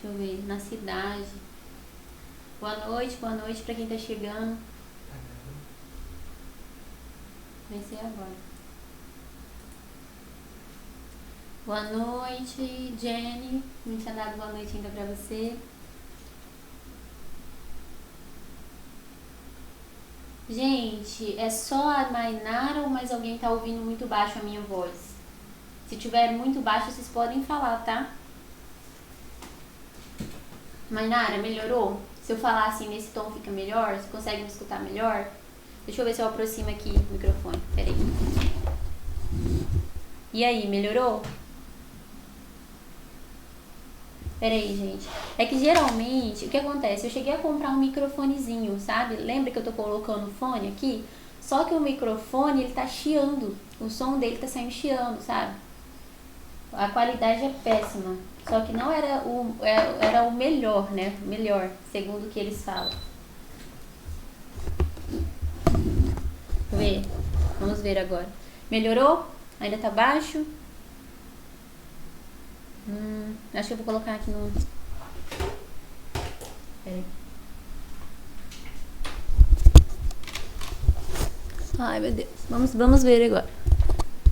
eu ver, na cidade. Boa noite pra quem tá chegando. Vai ser agora. Boa noite, Jenny. Não tinha dado boa noite ainda pra você. Gente, é só a Mainara ou mais alguém tá ouvindo muito baixo a minha voz? Se tiver muito baixo, vocês podem falar, tá? Mainara, melhorou? Se eu falar assim nesse tom fica melhor? Você consegue me escutar melhor? Deixa eu ver se eu aproximo aqui o microfone. Peraí. E aí, melhorou? Peraí, gente. É que geralmente, o que acontece? Eu cheguei a comprar um microfonezinho, sabe? Lembra que eu tô colocando o fone aqui? Só que o microfone, ele tá chiando. O som dele tá saindo chiando, sabe? A qualidade é péssima. Só que não era o melhor, né? Melhor, segundo o que eles falam. Ver. Vamos ver agora. Melhorou? Ainda tá baixo? Acho que eu vou colocar aqui no... Peraí. Ai, meu Deus. Vamos ver agora.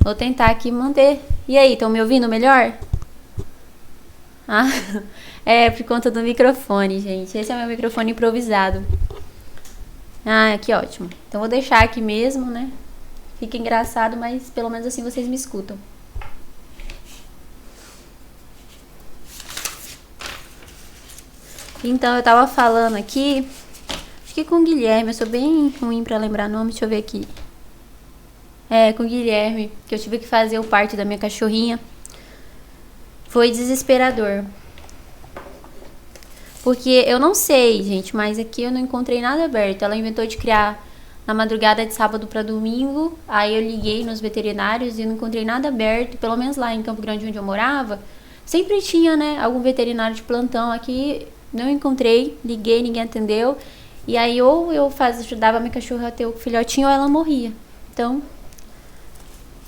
Vou tentar aqui manter. E aí, estão me ouvindo melhor? Ah, é por conta do microfone, gente. Esse é o meu microfone improvisado. Ah, que ótimo. Então vou deixar aqui mesmo, né? Fica engraçado, mas pelo menos assim vocês me escutam. Então eu tava falando aqui, acho que com o Guilherme, eu sou bem ruim pra lembrar nome, deixa eu ver aqui. É, com o Guilherme, que eu tive que fazer o parto da minha cachorrinha. Foi desesperador. Porque eu não sei, gente, mas aqui eu não encontrei nada aberto. Ela inventou de criar na madrugada de sábado para domingo. Aí eu liguei nos veterinários e não encontrei nada aberto. Pelo menos lá em Campo Grande, onde eu morava, sempre tinha, né, algum veterinário de plantão. Aqui não encontrei, liguei, ninguém atendeu. E aí ou eu ajudava a minha cachorra a ter o filhotinho ou ela morria. Então,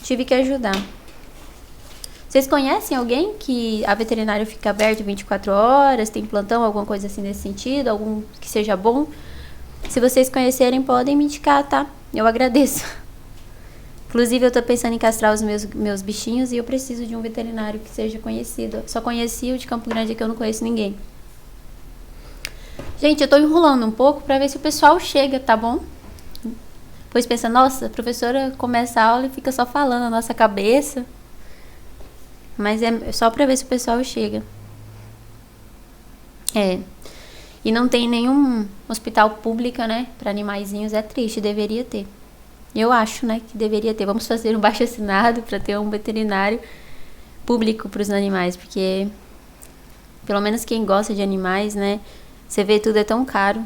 tive que ajudar. Vocês conhecem alguém que a veterinária fica aberta 24 horas, tem plantão, alguma coisa assim nesse sentido, algum que seja bom? Se vocês conhecerem, podem me indicar, tá? Eu agradeço. Inclusive, eu tô pensando em castrar os meus bichinhos e eu preciso de um veterinário que seja conhecido. Só conheci o de Campo Grande, que eu não conheço ninguém. Gente, eu tô enrolando um pouco pra ver se o pessoal chega, tá bom? Pois pensa, nossa, a professora começa a aula e fica só falando na nossa cabeça. Mas é só pra ver se o pessoal chega. É. E não tem nenhum hospital público, né? Pra animaizinhos. É triste, deveria ter. Eu acho, né? Que deveria ter. Vamos fazer um baixo-assinado pra ter um veterinário público pros animais. Porque, pelo menos quem gosta de animais, né? Você vê, tudo é tão caro.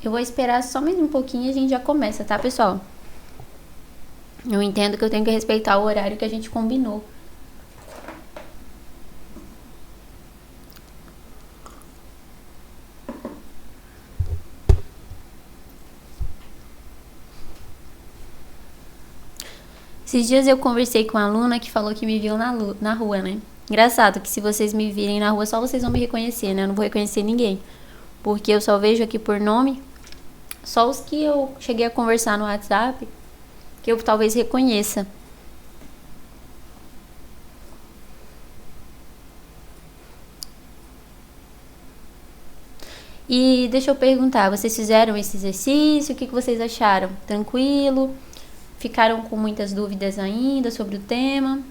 Eu vou esperar só mais um pouquinho e a gente já começa, tá, pessoal? Eu entendo que eu tenho que respeitar o horário que a gente combinou. Esses dias eu conversei com uma aluna que falou que me viu na rua, né? Engraçado que se vocês me virem na rua, só vocês vão me reconhecer, né? Eu não vou reconhecer ninguém. Porque eu só vejo aqui por nome. Só os que eu cheguei a conversar no WhatsApp, que eu talvez reconheça. E deixa eu perguntar, vocês fizeram esse exercício? O que vocês acharam? Tranquilo? Ficaram com muitas dúvidas ainda sobre o tema?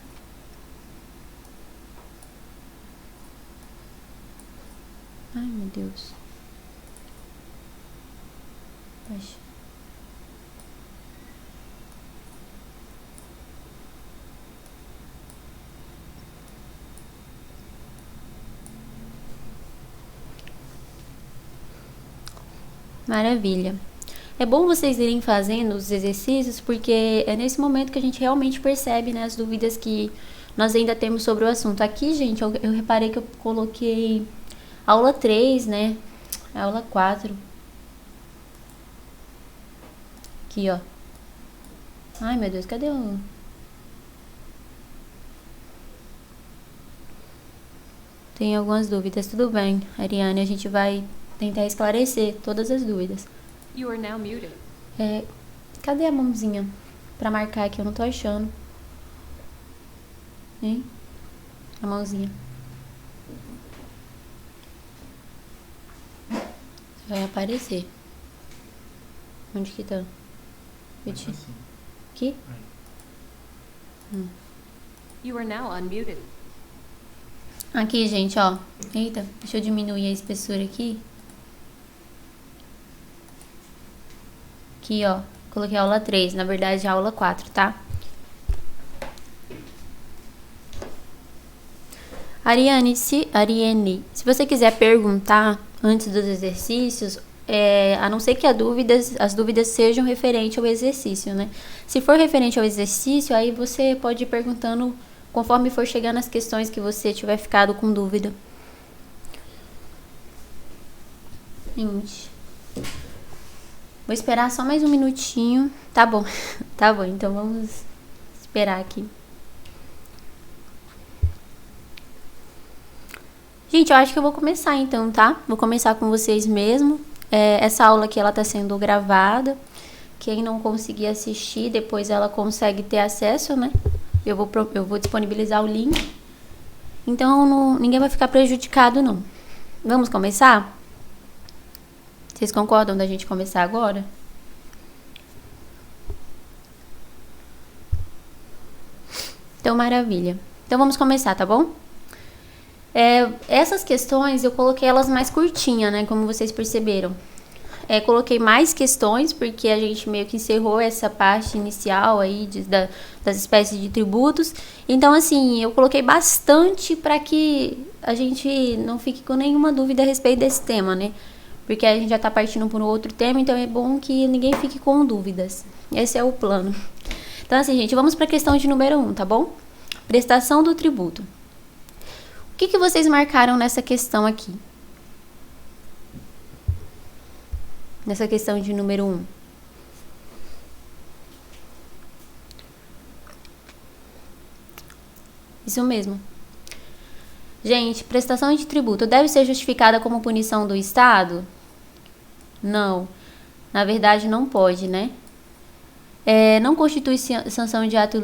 Ai, meu Deus. Poxa. Maravilha. É bom vocês irem fazendo os exercícios, porque é nesse momento que a gente realmente percebe, né, as dúvidas que nós ainda temos sobre o assunto. Aqui, gente, eu reparei que eu coloquei aula 3, né? Aula 4. Aqui, ó. Ai, meu Deus, cadê o... tem algumas dúvidas. Tudo bem, Ariane, a gente vai tentar esclarecer todas as dúvidas. You are now muted. Cadê a mãozinha pra marcar aqui? Eu não tô achando. Hein? A mãozinha. Vai aparecer. Onde que tá? Aqui? You are now unmuted. Aqui, gente, ó. Eita, deixa eu diminuir a espessura aqui. Aqui, ó. Coloquei a aula 3, na verdade a aula 4, tá? Ariane, se você quiser perguntar antes dos exercícios, a não ser que as dúvidas sejam referentes ao exercício, né? Se for referente ao exercício, aí você pode ir perguntando conforme for chegando as questões que você tiver ficado com dúvida. Gente, vou esperar só mais um minutinho. Tá bom, tá bom, então vamos esperar aqui. Gente, eu acho que eu vou começar então, tá? Vou começar com vocês mesmo. Essa aula aqui, ela tá sendo gravada. Quem não conseguir assistir, depois ela consegue ter acesso, né? Eu vou disponibilizar o link. Então, ninguém vai ficar prejudicado, não. Vamos começar? Vocês concordam da gente começar agora? Então, maravilha. Então, vamos começar, tá bom? Essas questões eu coloquei elas mais curtinhas, né? Como vocês perceberam. Coloquei mais questões porque a gente meio que encerrou essa parte inicial aí das espécies de tributos. Então, assim, eu coloquei bastante para que a gente não fique com nenhuma dúvida a respeito desse tema, né? Porque a gente já tá partindo por um outro tema, então é bom que ninguém fique com dúvidas. Esse é o plano. Então, assim, gente, vamos para a questão de número 1, tá bom? Prestação do tributo. O que vocês marcaram nessa questão aqui? Nessa questão de número 1. Isso mesmo. Gente, prestação de tributo deve ser justificada como punição do Estado? Não. Na verdade, não pode, né? Não constitui sanção de ato...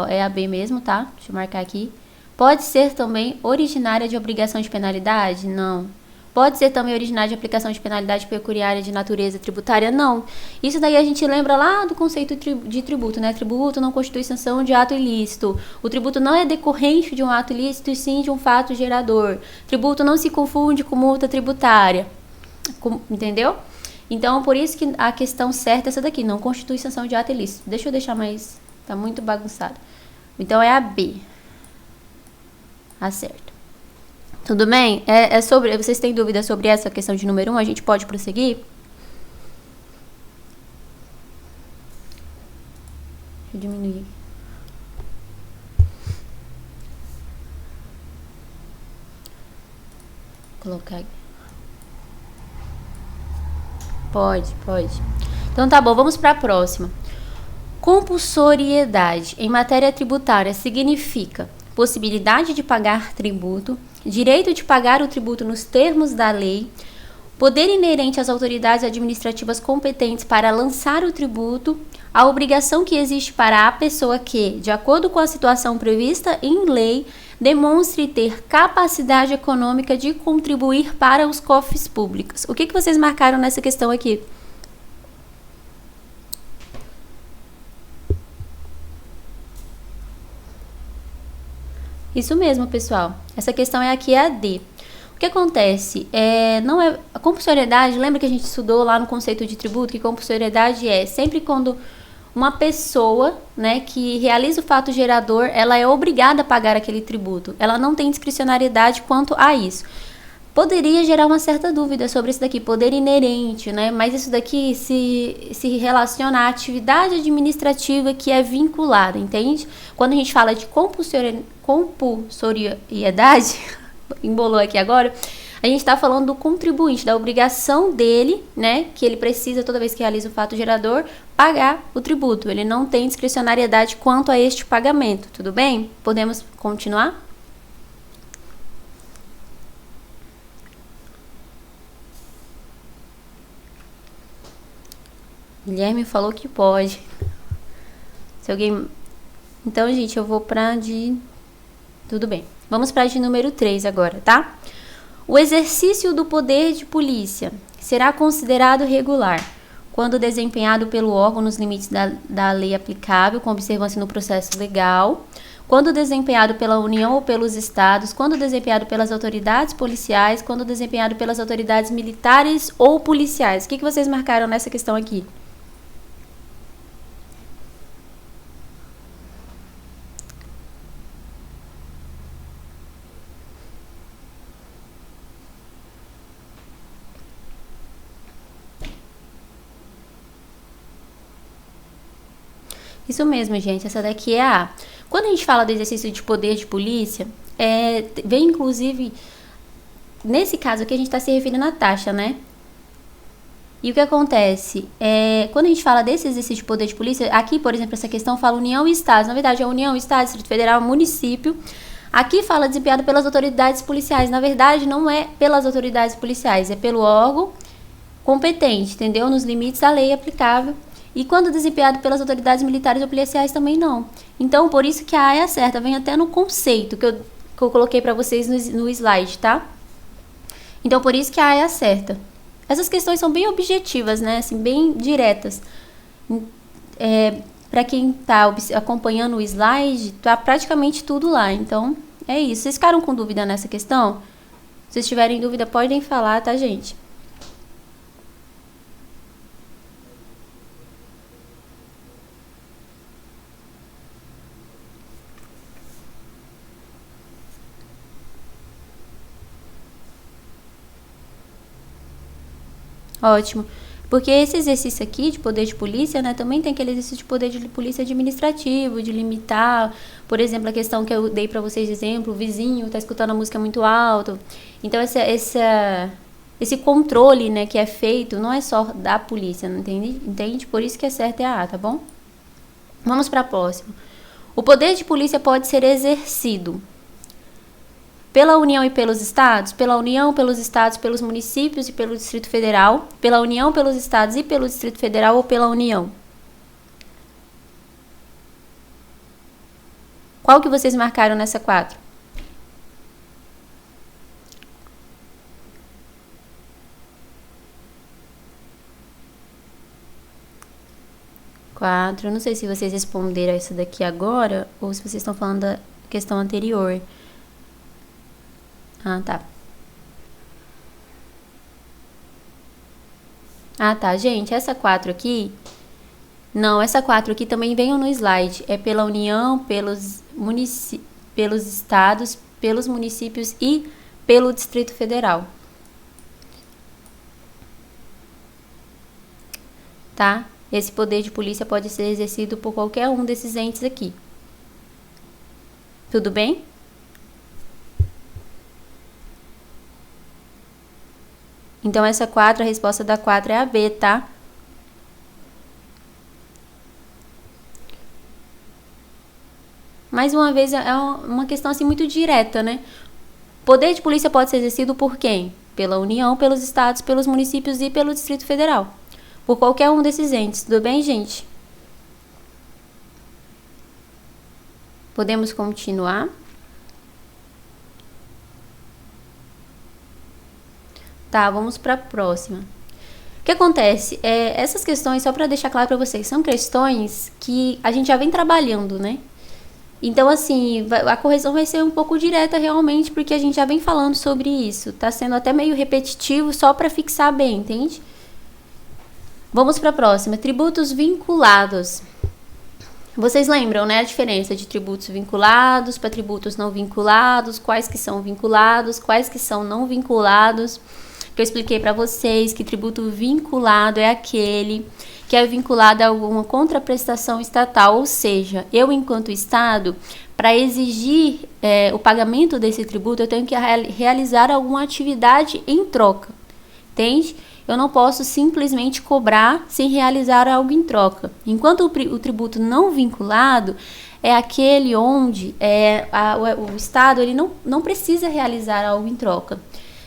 é a B mesmo, tá? Deixa eu marcar aqui. Pode ser também originária de obrigação de penalidade? Não. Pode ser também originária de aplicação de penalidade pecuniária de natureza tributária? Não. Isso daí a gente lembra lá do conceito de tributo, né? Tributo não constitui sanção de ato ilícito. O tributo não é decorrente de um ato ilícito, e sim de um fato gerador. Tributo não se confunde com multa tributária. Entendeu? Então, por isso que a questão certa é essa daqui. Não constitui sanção de ato ilícito. Deixa eu deixar mais... Tá muito bagunçado. Então, é a B. Acerto. Tudo bem? Vocês têm dúvidas sobre essa questão de número 1? A gente pode prosseguir? Deixa eu diminuir. Colocar aqui. Pode. Então tá bom, vamos para a próxima. Compulsoriedade em matéria tributária significa possibilidade de pagar tributo, direito de pagar o tributo nos termos da lei, poder inerente às autoridades administrativas competentes para lançar o tributo, a obrigação que existe para a pessoa que, de acordo com a situação prevista em lei, demonstre ter capacidade econômica de contribuir para os cofres públicos. O que vocês marcaram nessa questão aqui? Isso mesmo, pessoal. Essa questão aqui é a D. O que acontece? A compulsoriedade, lembra que a gente estudou lá no conceito de tributo, que compulsoriedade é sempre quando uma pessoa, né, que realiza o fato gerador, ela é obrigada a pagar aquele tributo. Ela não tem discricionariedade quanto a isso. Poderia gerar uma certa dúvida sobre isso daqui, poder inerente, né? Mas isso daqui se relaciona à atividade administrativa que é vinculada, entende? Quando a gente fala de compulsoriedade, embolou aqui agora, a gente está falando do contribuinte, da obrigação dele, né? Que ele precisa, toda vez que realiza o fato gerador, pagar o tributo. Ele não tem discricionariedade quanto a este pagamento, tudo bem? Podemos continuar? Guilherme falou que pode. Se alguém... Então, gente, eu vou pra de... Tudo bem. Vamos pra de número 3 agora, tá? O exercício do poder de polícia será considerado regular quando desempenhado pelo órgão nos limites da lei aplicável, com observância no processo legal, quando desempenhado pela União ou pelos Estados, quando desempenhado pelas autoridades policiais, quando desempenhado pelas autoridades militares ou policiais. O que vocês marcaram nessa questão aqui? Isso mesmo, gente. Essa daqui é a A. Quando a gente fala do exercício de poder de polícia, vem inclusive, nesse caso aqui a gente está se referindo à taxa, né? E o que acontece? Quando a gente fala desse exercício de poder de polícia, aqui, por exemplo, essa questão fala União e Estados. Na verdade, é União, Estado, Distrito Federal, município. Aqui fala desempenhado pelas autoridades policiais. Na verdade, não é pelas autoridades policiais, é pelo órgão competente, entendeu? Nos limites da lei aplicável. E quando desempenhado pelas autoridades militares ou policiais também não. Então, por isso que a A é a certa. Vem até no conceito que eu coloquei para vocês no slide, tá? Então, por isso que a A é a certa. Essas questões são bem objetivas, né? Assim, bem diretas. Para quem tá acompanhando o slide, tá praticamente tudo lá. Então, é isso. Vocês ficaram com dúvida nessa questão? Se vocês tiverem dúvida, podem falar, tá, gente? Ótimo. Porque esse exercício aqui de poder de polícia, né, também tem aquele exercício de poder de polícia administrativo, de limitar, por exemplo, a questão que eu dei para vocês de exemplo, o vizinho tá escutando a música muito alto. Então, esse controle, né, que é feito não é só da polícia, não entende? Por isso que é certo é a A, tá bom? Vamos para a próxima. O poder de polícia pode ser exercido pela União e pelos Estados, pela União, pelos Estados, pelos municípios e pelo Distrito Federal, pela União, pelos Estados e pelo Distrito Federal ou pela União. Qual que vocês marcaram nessa 4? Eu não sei se vocês responderam essa daqui agora ou se vocês estão falando da questão anterior. Ah, tá. Gente, essa 4 aqui... Não, essa 4 aqui também veio no slide. É pela União, pelos estados, pelos municípios e pelo Distrito Federal. Tá? Esse poder de polícia pode ser exercido por qualquer um desses entes aqui. Tudo bem? Então, essa 4, a resposta da 4 é a B, tá? Mais uma vez, é uma questão assim muito direta, né? Poder de polícia pode ser exercido por quem? Pela União, pelos estados, pelos municípios e pelo Distrito Federal. Por qualquer um desses entes. Tudo bem, gente? Podemos continuar? Tá, vamos para a próxima. O que acontece? Essas questões, só para deixar claro para vocês, são questões que a gente já vem trabalhando, né? Então, assim, a correção vai ser um pouco direta realmente, porque a gente já vem falando sobre isso. Tá sendo até meio repetitivo, só para fixar bem, entende? Vamos para a próxima. Tributos vinculados. Vocês lembram, né, a diferença de tributos vinculados para tributos não vinculados, quais que são vinculados, quais que são não vinculados. Que eu expliquei para vocês que tributo vinculado é aquele que é vinculado a alguma contraprestação estatal, ou seja, eu enquanto Estado, para exigir o pagamento desse tributo, eu tenho que realizar alguma atividade em troca, entende? Eu não posso simplesmente cobrar sem realizar algo em troca. Enquanto o tributo não vinculado é aquele onde o Estado ele não precisa realizar algo em troca.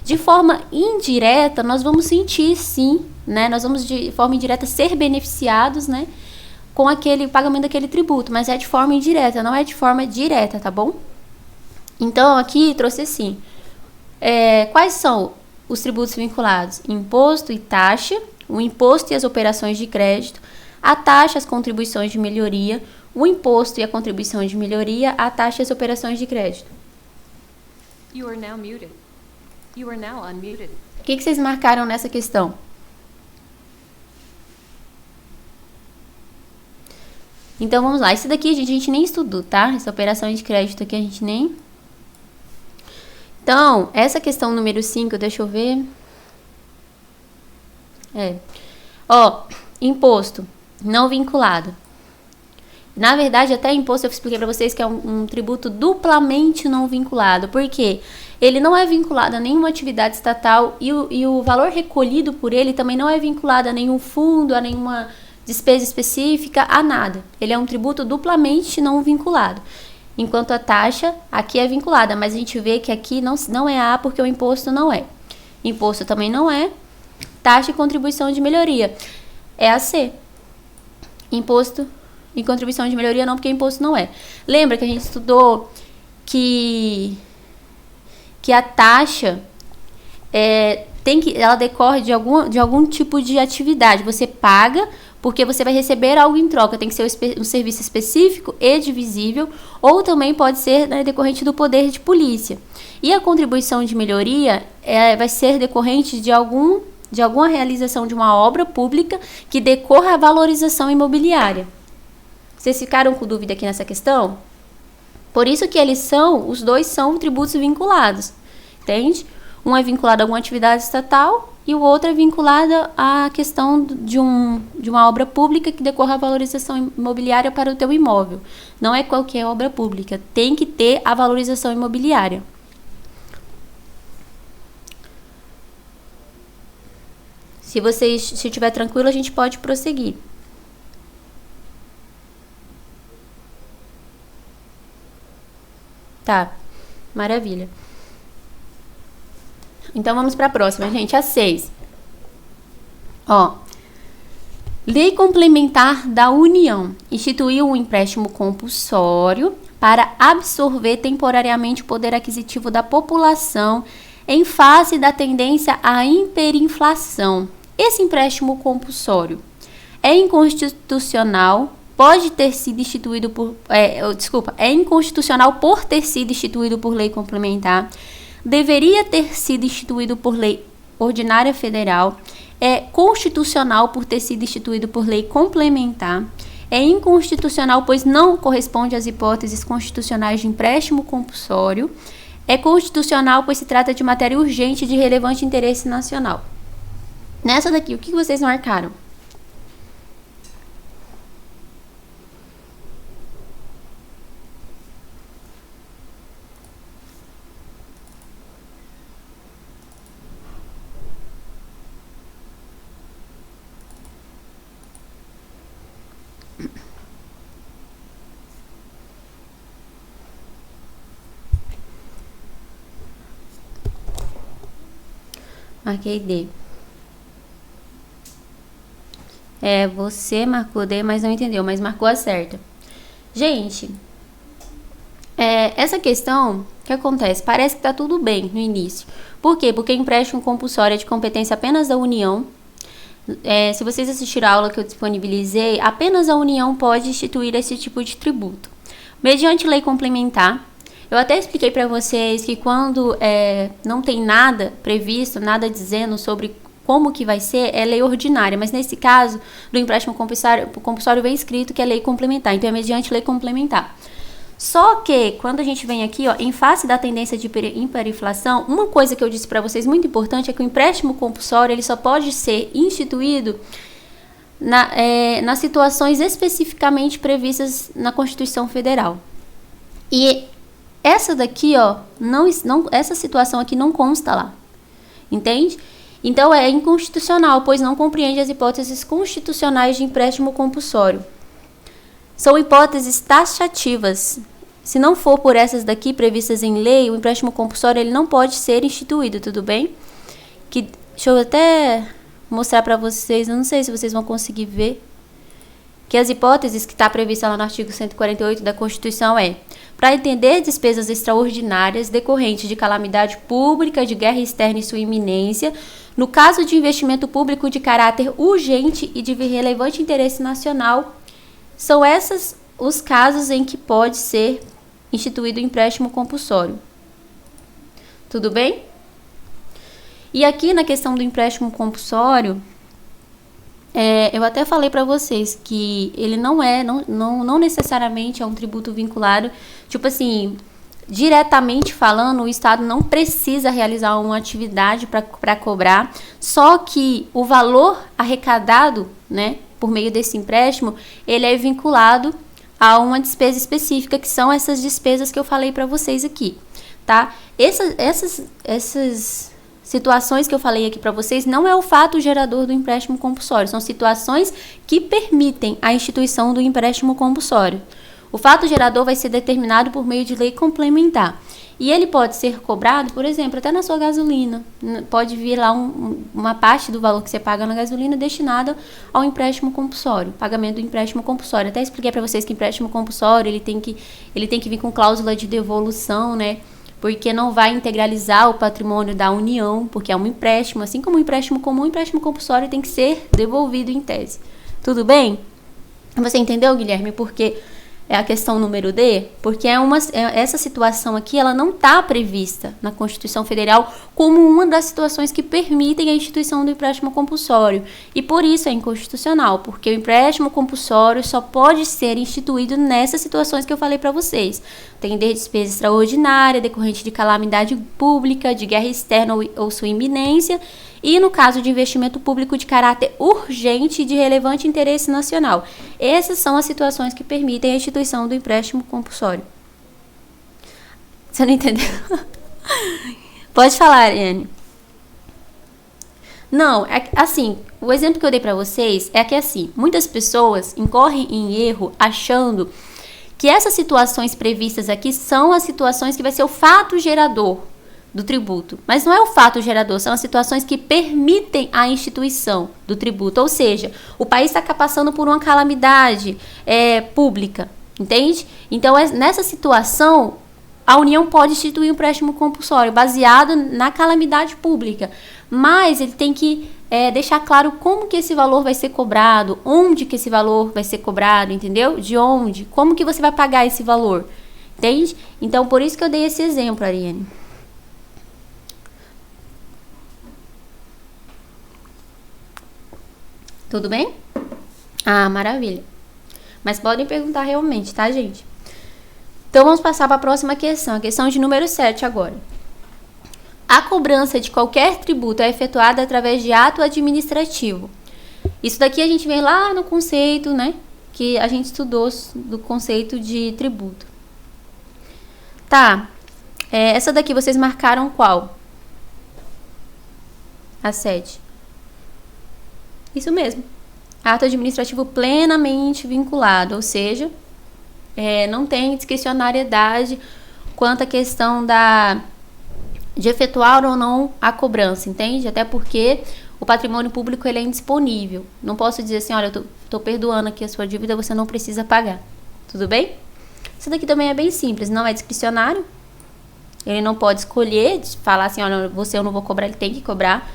De forma indireta, nós vamos sentir, sim, né? Nós vamos de forma indireta ser beneficiados, né? Com aquele pagamento daquele tributo, mas é de forma indireta, não é de forma direta, tá bom? Então, aqui trouxe assim, quais são os tributos vinculados? Imposto e taxa, o imposto e as operações de crédito, a taxa, as contribuições de melhoria, o imposto e a contribuição de melhoria, a taxa e as operações de crédito. You are now muted. You are now unmuted. O que vocês marcaram nessa questão? Então, vamos lá. Isso daqui a gente nem estudou, tá? Essa operação de crédito aqui a gente nem... Então, essa questão número 5, deixa eu ver. Imposto não vinculado. Na verdade, até imposto eu expliquei para vocês que é um tributo duplamente não vinculado. Por quê? Ele não é vinculado a nenhuma atividade estatal e o valor recolhido por ele também não é vinculado a nenhum fundo, a nenhuma despesa específica, a nada. Ele é um tributo duplamente não vinculado. Enquanto a taxa aqui é vinculada, mas a gente vê que aqui não é A porque o imposto não é. Imposto também não é. Taxa e contribuição de melhoria é a C. Imposto e contribuição de melhoria não, porque imposto não é. Lembra que a gente estudou que a taxa ela decorre de algum tipo de atividade. Você paga porque você vai receber algo em troca. Tem que ser um serviço específico e divisível, ou também pode ser, né, decorrente do poder de polícia. E a contribuição de melhoria vai ser decorrente de alguma realização de uma obra pública que decorra a valorização imobiliária. Vocês ficaram com dúvida aqui nessa questão? Por isso que os dois são tributos vinculados, entende? Um é vinculado a alguma atividade estatal e o outro é vinculado à questão de uma obra pública que decorra a valorização imobiliária para o teu imóvel. Não é qualquer obra pública, tem que ter a valorização imobiliária. Se estiver tranquilo, a gente pode prosseguir. Tá, maravilha. Então, vamos para a próxima, gente, a 6. Lei Complementar da União instituiu um empréstimo compulsório para absorver temporariamente o poder aquisitivo da população em face da tendência à hiperinflação. Esse empréstimo compulsório é inconstitucional, pode ter sido instituído é inconstitucional por ter sido instituído por lei complementar, deveria ter sido instituído por lei ordinária federal, é constitucional por ter sido instituído por lei complementar, é inconstitucional pois não corresponde às hipóteses constitucionais de empréstimo compulsório, é constitucional pois se trata de matéria urgente de relevante interesse nacional. Nessa daqui, o que vocês marcaram? Marquei D. Você marcou D, mas não entendeu, mas marcou a certa. Gente, essa questão, o que acontece? Parece que tá tudo bem no início. Por quê? Porque empréstimo compulsório é de competência apenas da União. Se vocês assistiram a aula que eu disponibilizei, apenas a União pode instituir esse tipo de tributo. Mediante lei complementar, eu até expliquei para vocês que quando não tem nada previsto, nada dizendo sobre como que vai ser, é lei ordinária. Mas nesse caso, do empréstimo compulsório vem escrito que é lei complementar. Então, é mediante lei complementar. Só que, quando a gente vem aqui, em face da tendência de hiperinflação, uma coisa que eu disse para vocês muito importante é que o empréstimo compulsório ele só pode ser instituído nas situações especificamente previstas na Constituição Federal. E essa daqui, essa situação aqui não consta lá. Entende? Então, é inconstitucional, pois não compreende as hipóteses constitucionais de empréstimo compulsório. São hipóteses taxativas. Se não for por essas daqui previstas em lei, o empréstimo compulsório ele não pode ser instituído, tudo bem? Deixa eu até mostrar para vocês, eu não sei se vocês vão conseguir ver, que as hipóteses que está prevista lá no artigo 148 da Constituição para entender despesas extraordinárias decorrentes de calamidade pública, de guerra externa e sua iminência, no caso de investimento público de caráter urgente e de relevante interesse nacional, são esses os casos em que pode ser instituído o empréstimo compulsório. Tudo bem? E aqui na questão do empréstimo compulsório, eu até falei para vocês que ele não necessariamente é um tributo vinculado, tipo assim, diretamente falando, o Estado não precisa realizar uma atividade para cobrar, só que o valor arrecadado, né, por meio desse empréstimo, ele é vinculado a uma despesa específica, que são essas despesas que eu falei para vocês aqui, tá? Essas situações que eu falei aqui para vocês não é o fato gerador do empréstimo compulsório, são situações que permitem a instituição do empréstimo compulsório. O fato gerador vai ser determinado por meio de lei complementar. E ele pode ser cobrado, por exemplo, até na sua gasolina. Pode vir lá uma parte do valor que você paga na gasolina destinada ao empréstimo compulsório, pagamento do empréstimo compulsório. Até expliquei para vocês que empréstimo compulsório ele tem que vir com cláusula de devolução, né? Porque não vai integralizar o patrimônio da União, porque é um empréstimo, assim como um empréstimo comum, o empréstimo compulsório tem que ser devolvido em tese. Tudo bem? Você entendeu, Guilherme? Porque é a questão número D, porque essa situação aqui, ela não está prevista na Constituição Federal como uma das situações que permitem a instituição do empréstimo compulsório. E por isso é inconstitucional, porque o empréstimo compulsório só pode ser instituído nessas situações que eu falei para vocês. Atender despesa extraordinária, decorrente de calamidade pública, de guerra externa ou sua iminência, e no caso de investimento público de caráter urgente e de relevante interesse nacional. Essas são as situações que permitem a instituição do empréstimo compulsório. Você não entendeu? Pode falar, Ariane. Não, assim, o exemplo que eu dei para vocês é que assim, muitas pessoas incorrem em erro achando que essas situações previstas aqui são as situações que vai ser o fato gerador do tributo, mas não é o fato gerador, são as situações que permitem a instituição do tributo, ou seja, o país está passando por uma calamidade pública, entende? Então, nessa situação, a União pode instituir um empréstimo compulsório baseado na calamidade pública, mas ele tem que deixar claro como que esse valor vai ser cobrado, onde que esse valor vai ser cobrado, entendeu? De onde, como que você vai pagar esse valor, entende? Então, por isso que eu dei esse exemplo, Ariane. Tudo bem? Ah, maravilha. Mas podem perguntar realmente, tá, gente? Então, vamos passar para a próxima questão. A questão de número 7 agora. A cobrança de qualquer tributo é efetuada através de ato administrativo. Isso daqui a gente vem lá no conceito, né? Que a gente estudou do conceito de tributo. Tá. Essa daqui vocês marcaram qual? A 7. Isso mesmo. Ato administrativo plenamente vinculado, ou seja, não tem discricionariedade quanto à questão de efetuar ou não a cobrança, entende? Até porque o patrimônio público ele é indisponível. Não posso dizer assim, olha, eu tô perdoando aqui a sua dívida, você não precisa pagar. Tudo bem? Isso daqui também é bem simples, não é discricionário. Ele não pode escolher, falar assim, olha, você eu não vou cobrar, ele tem que cobrar.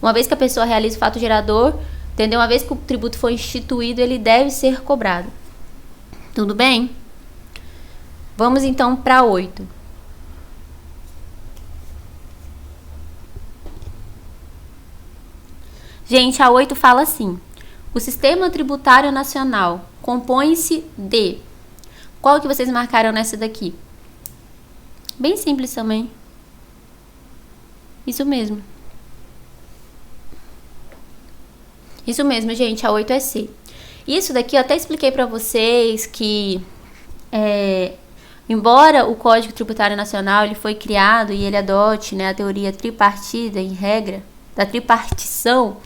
Uma vez que a pessoa realiza o fato gerador, entendeu? Uma vez que o tributo foi instituído, ele deve ser cobrado. Tudo bem? Vamos então para 8. Gente, a 8 fala assim: o sistema tributário nacional compõe-se de... Qual que vocês marcaram nessa daqui? Bem simples também. Isso mesmo. Isso mesmo, gente, a 8 é C. Isso daqui eu até expliquei para vocês que, embora o Código Tributário Nacional ele foi criado e ele adote, né, a teoria tripartida em regra, da tripartição,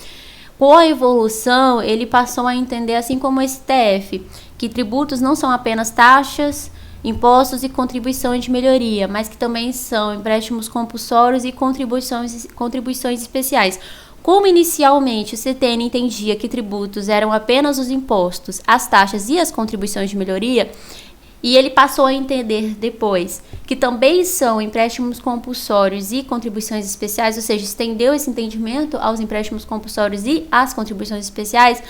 com a evolução ele passou a entender, assim como o STF, que tributos não são apenas taxas, impostos e contribuições de melhoria, mas que também são empréstimos compulsórios e contribuições especiais. Como inicialmente o CTN entendia que tributos eram apenas os impostos, as taxas e as contribuições de melhoria, e ele passou a entender depois que também são empréstimos compulsórios e contribuições especiais, ou seja, estendeu esse entendimento aos empréstimos compulsórios e às contribuições especiais.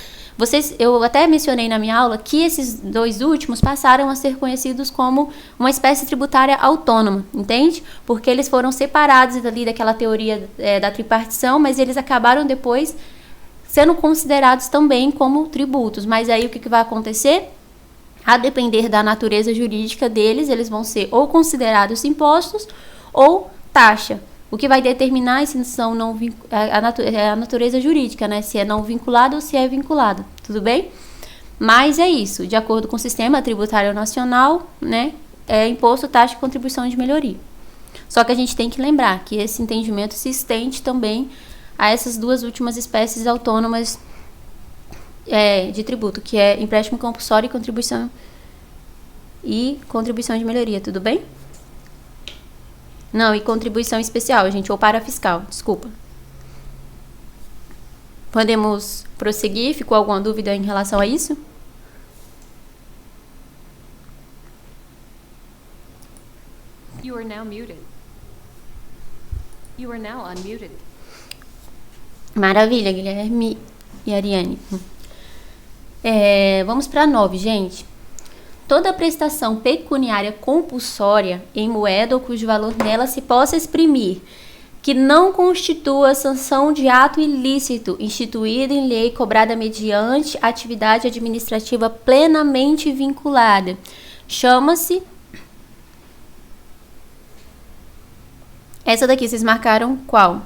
Eu até mencionei na minha aula que esses dois últimos passaram a ser conhecidos como uma espécie tributária autônoma, entende? Porque eles foram separados ali daquela teoria da tripartição, mas eles acabaram depois sendo considerados também como tributos. Mas aí o que vai acontecer? A depender da natureza jurídica deles, eles vão ser ou considerados impostos ou taxa. O que vai determinar se são a natureza jurídica, né? Se é não vinculado ou se é vinculado, tudo bem? Mas é isso, de acordo com o sistema tributário nacional, né? É imposto, taxa e contribuição de melhoria. Só que a gente tem que lembrar que esse entendimento se estende também a essas duas últimas espécies autônomas de tributo, que é empréstimo compulsório e contribuição de melhoria, tudo bem? Não, e contribuição especial, gente, ou parafiscal, desculpa. Podemos prosseguir? Ficou alguma dúvida em relação a isso? You are now muted. You are now unmuted. Maravilha, Guilherme e Ariane. Vamos para 9, gente. Toda prestação pecuniária compulsória em moeda ou cujo valor nela se possa exprimir, que não constitua sanção de ato ilícito instituído em lei cobrada mediante atividade administrativa plenamente vinculada, chama-se... Essa daqui, vocês marcaram qual?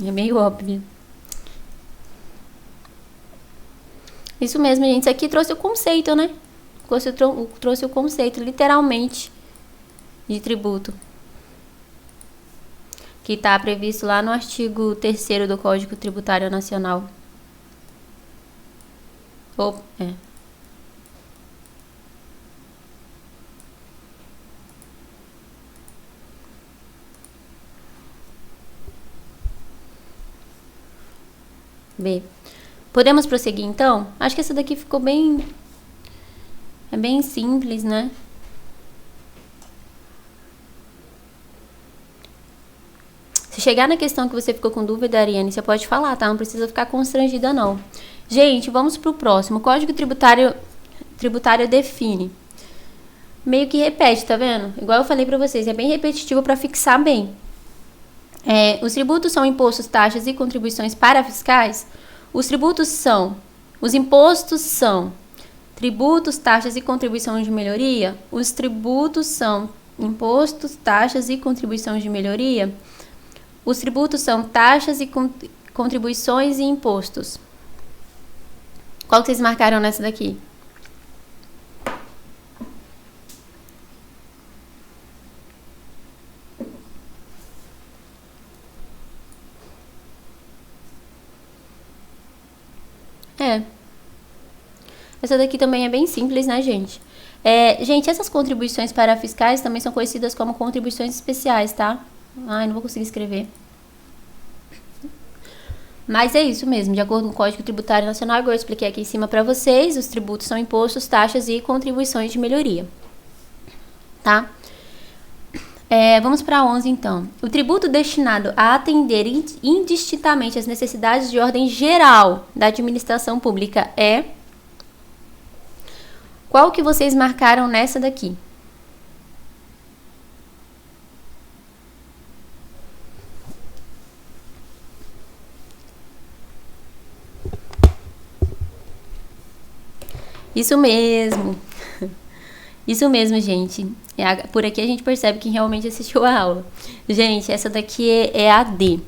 É meio óbvio. Isso mesmo, gente. Isso aqui trouxe o conceito, né? Trouxe o conceito, literalmente, de tributo. Que está previsto lá no artigo 3º do Código Tributário Nacional. B. Podemos prosseguir, então? Acho que essa daqui ficou bem... É bem simples, né? Se chegar na questão que você ficou com dúvida, Ariane, você pode falar, tá? Não precisa ficar constrangida, não. Gente, vamos pro próximo. O Código Tributário define. Meio que repete, tá vendo? Igual eu falei pra vocês, é bem repetitivo pra fixar bem. Os tributos são impostos, taxas e contribuições parafiscais. Os impostos são tributos, taxas e contribuições de melhoria. Os tributos são impostos, taxas e contribuições de melhoria. Os tributos são taxas e contribuições e impostos. Qual que vocês marcaram nessa daqui? Essa daqui também é bem simples, né, gente? Gente, essas contribuições parafiscais também são conhecidas como contribuições especiais, tá? Ai, não vou conseguir escrever. Mas é isso mesmo, de acordo com o Código Tributário Nacional, igual eu expliquei aqui em cima para vocês, os tributos são impostos, taxas e contribuições de melhoria, tá? Vamos para 11, então. O tributo destinado a atender indistintamente as necessidades de ordem geral da administração pública é... Qual que vocês marcaram nessa daqui? Isso mesmo. Isso mesmo, gente. Por aqui a gente percebe que realmente assistiu a aula. Gente, essa daqui é a D.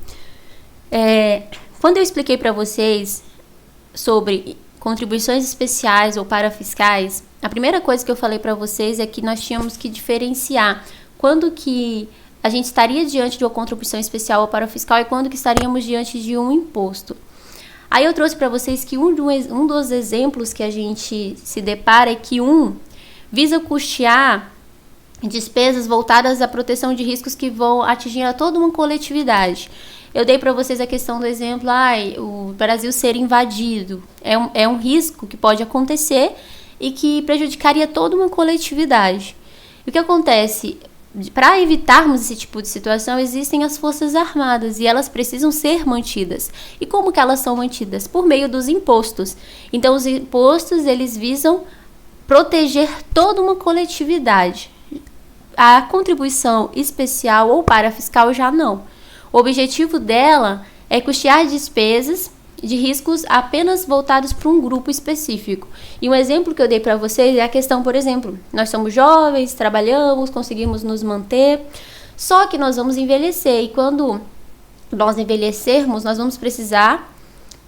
Quando eu expliquei para vocês sobre contribuições especiais ou parafiscais, a primeira coisa que eu falei para vocês é que nós tínhamos que diferenciar quando que a gente estaria diante de uma contribuição especial ou parafiscal e quando que estaríamos diante de um imposto. Aí eu trouxe para vocês que um dos exemplos que a gente se depara é que visa custear despesas voltadas à proteção de riscos que vão atingir a toda uma coletividade. Eu dei para vocês a questão do exemplo, o Brasil ser invadido. É um risco que pode acontecer e que prejudicaria toda uma coletividade. E o que acontece? Para evitarmos esse tipo de situação, existem as Forças Armadas e elas precisam ser mantidas. E como que elas são mantidas? Por meio dos impostos. Então, os impostos, eles visam proteger toda uma coletividade. A contribuição especial ou parafiscal já não. O objetivo dela é custear despesas de riscos apenas voltados para um grupo específico. E um exemplo que eu dei para vocês é a questão, por exemplo, nós somos jovens, trabalhamos, conseguimos nos manter, só que nós vamos envelhecer. E quando nós envelhecermos, nós vamos precisar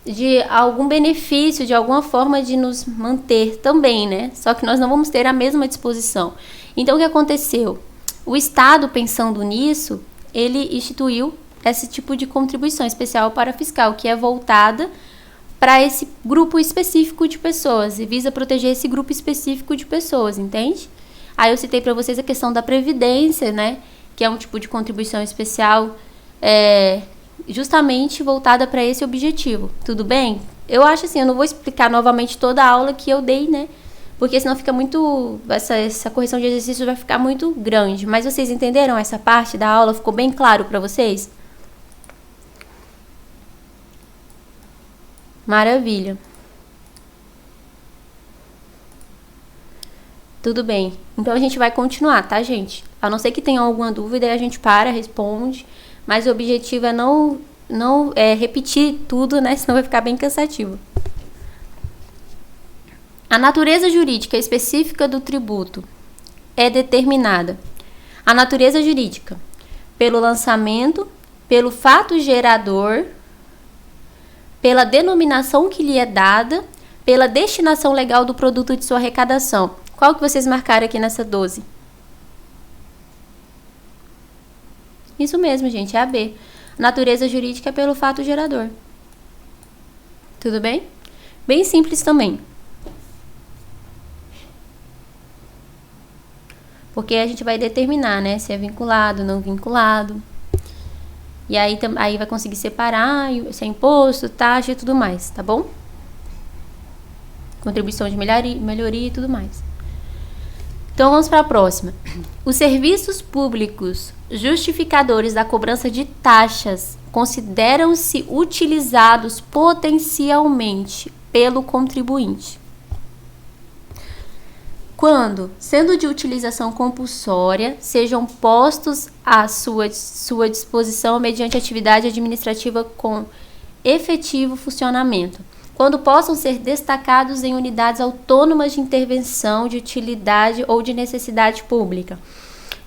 de algum benefício, de alguma forma de nos manter também, né? Só que nós não vamos ter a mesma disposição. Então, o que aconteceu? O Estado, pensando nisso, ele instituiu esse tipo de contribuição especial parafiscal, que é voltada para esse grupo específico de pessoas e visa proteger esse grupo específico de pessoas, entende? Aí eu citei para vocês a questão da previdência, né? Que é um tipo de contribuição especial justamente voltada para esse objetivo. Tudo bem? Eu acho assim, eu não vou explicar novamente toda a aula que eu dei, né? Porque senão fica muito... Essa correção de exercícios vai ficar muito grande. Mas vocês entenderam essa parte da aula? Ficou bem claro para vocês? Maravilha. Tudo bem. Então a gente vai continuar, tá, gente? A não ser que tenham alguma dúvida, a gente responde. Mas o objetivo é não repetir tudo, né? Senão vai ficar bem cansativo. A natureza jurídica específica do tributo é determinada. A natureza jurídica pelo lançamento, pelo fato gerador, pela denominação que lhe é dada, pela destinação legal do produto de sua arrecadação. Qual que vocês marcaram aqui nessa 12? Isso mesmo, gente, é a B. Natureza jurídica pelo fato gerador. Tudo bem? Bem simples também. Porque a gente vai determinar, né, se é vinculado, não vinculado. E aí vai conseguir separar se é imposto, taxa e tudo mais, tá bom? Contribuição de melhoria e tudo mais. Então, vamos para a próxima. Os serviços públicos justificadores da cobrança de taxas consideram-se utilizados potencialmente pelo contribuinte quando, sendo de utilização compulsória, sejam postos à sua disposição mediante atividade administrativa com efetivo funcionamento, quando possam ser destacados em unidades autônomas de intervenção, de utilidade ou de necessidade pública,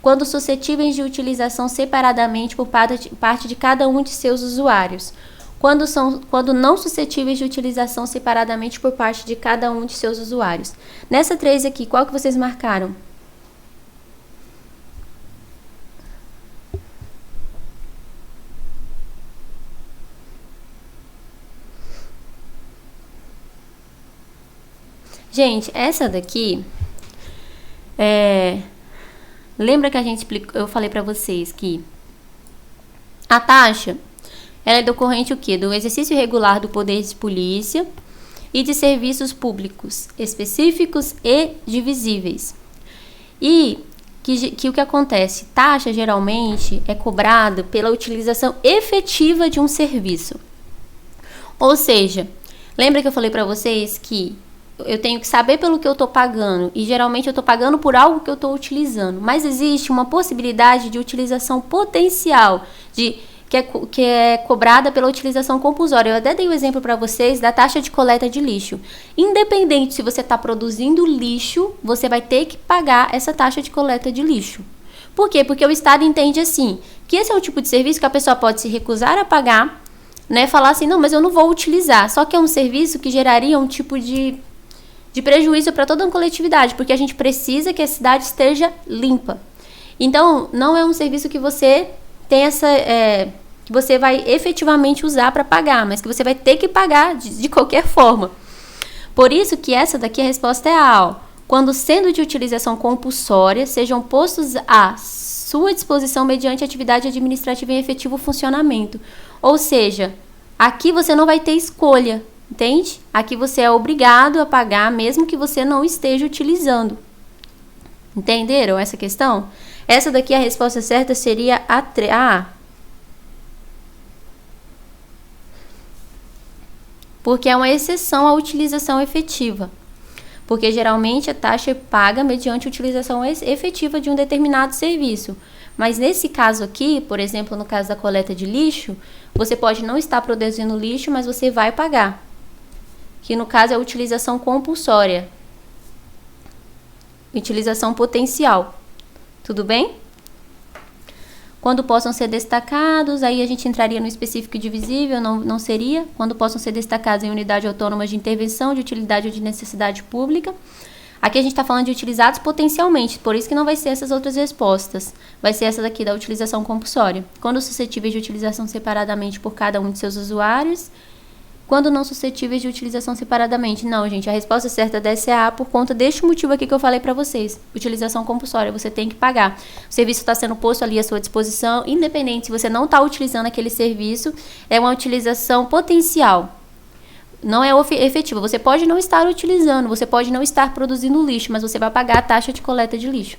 quando suscetíveis de utilização separadamente por parte de cada um de seus usuários, quando não suscetíveis de utilização separadamente por parte de cada um de seus usuários. Nessa 3 aqui, qual que vocês marcaram? Gente, essa daqui lembra que eu falei para vocês que a taxa ela é decorrente o quê? Do exercício irregular do poder de polícia e de serviços públicos específicos e divisíveis. E que o que acontece? Taxa geralmente é cobrada pela utilização efetiva de um serviço. Ou seja, lembra que eu falei para vocês que eu tenho que saber pelo que eu estou pagando e geralmente eu estou pagando por algo que eu estou utilizando. Mas existe uma possibilidade de utilização potencial que é cobrada pela utilização compulsória. Eu até dei um exemplo para vocês da taxa de coleta de lixo. Independente se você está produzindo lixo, você vai ter que pagar essa taxa de coleta de lixo. Por quê? Porque o Estado entende assim, que esse é um tipo de serviço que a pessoa pode se recusar a pagar, né? Falar assim, não, mas eu não vou utilizar. Só que é um serviço que geraria um tipo de prejuízo para toda uma coletividade, porque a gente precisa que a cidade esteja limpa. Então, não é um serviço que você tem que você vai efetivamente usar para pagar, mas que você vai ter que pagar de qualquer forma. Por isso que essa daqui a resposta é A, ó. Quando sendo de utilização compulsória, sejam postos à sua disposição mediante atividade administrativa em efetivo funcionamento. Ou seja, aqui você não vai ter escolha, entende? Aqui você é obrigado a pagar mesmo que você não esteja utilizando. Entenderam essa questão? Essa daqui, a resposta certa seria a. Porque é uma exceção à utilização efetiva. Porque geralmente a taxa é paga mediante a utilização efetiva de um determinado serviço. Mas nesse caso aqui, por exemplo, no caso da coleta de lixo, você pode não estar produzindo lixo, mas você vai pagar. Que no caso é a utilização compulsória. Utilização potencial. Tudo bem? Quando possam ser destacados, aí a gente entraria no específico e divisível, não seria. Quando possam ser destacados em unidade autônoma de intervenção, de utilidade ou de necessidade pública. Aqui a gente está falando de utilizados potencialmente, por isso que não vai ser essas outras respostas. Vai ser essa daqui da utilização compulsória. Quando suscetíveis de utilização separadamente por cada um de seus usuários. Quando não suscetíveis de utilização separadamente. Não, gente, a resposta certa dessa é a por conta deste motivo aqui que eu falei para vocês. Utilização compulsória, você tem que pagar. O serviço está sendo posto ali à sua disposição, independente se você não está utilizando aquele serviço, é uma utilização potencial. Não é efetiva. Você pode não estar utilizando, você pode não estar produzindo lixo, mas você vai pagar a taxa de coleta de lixo.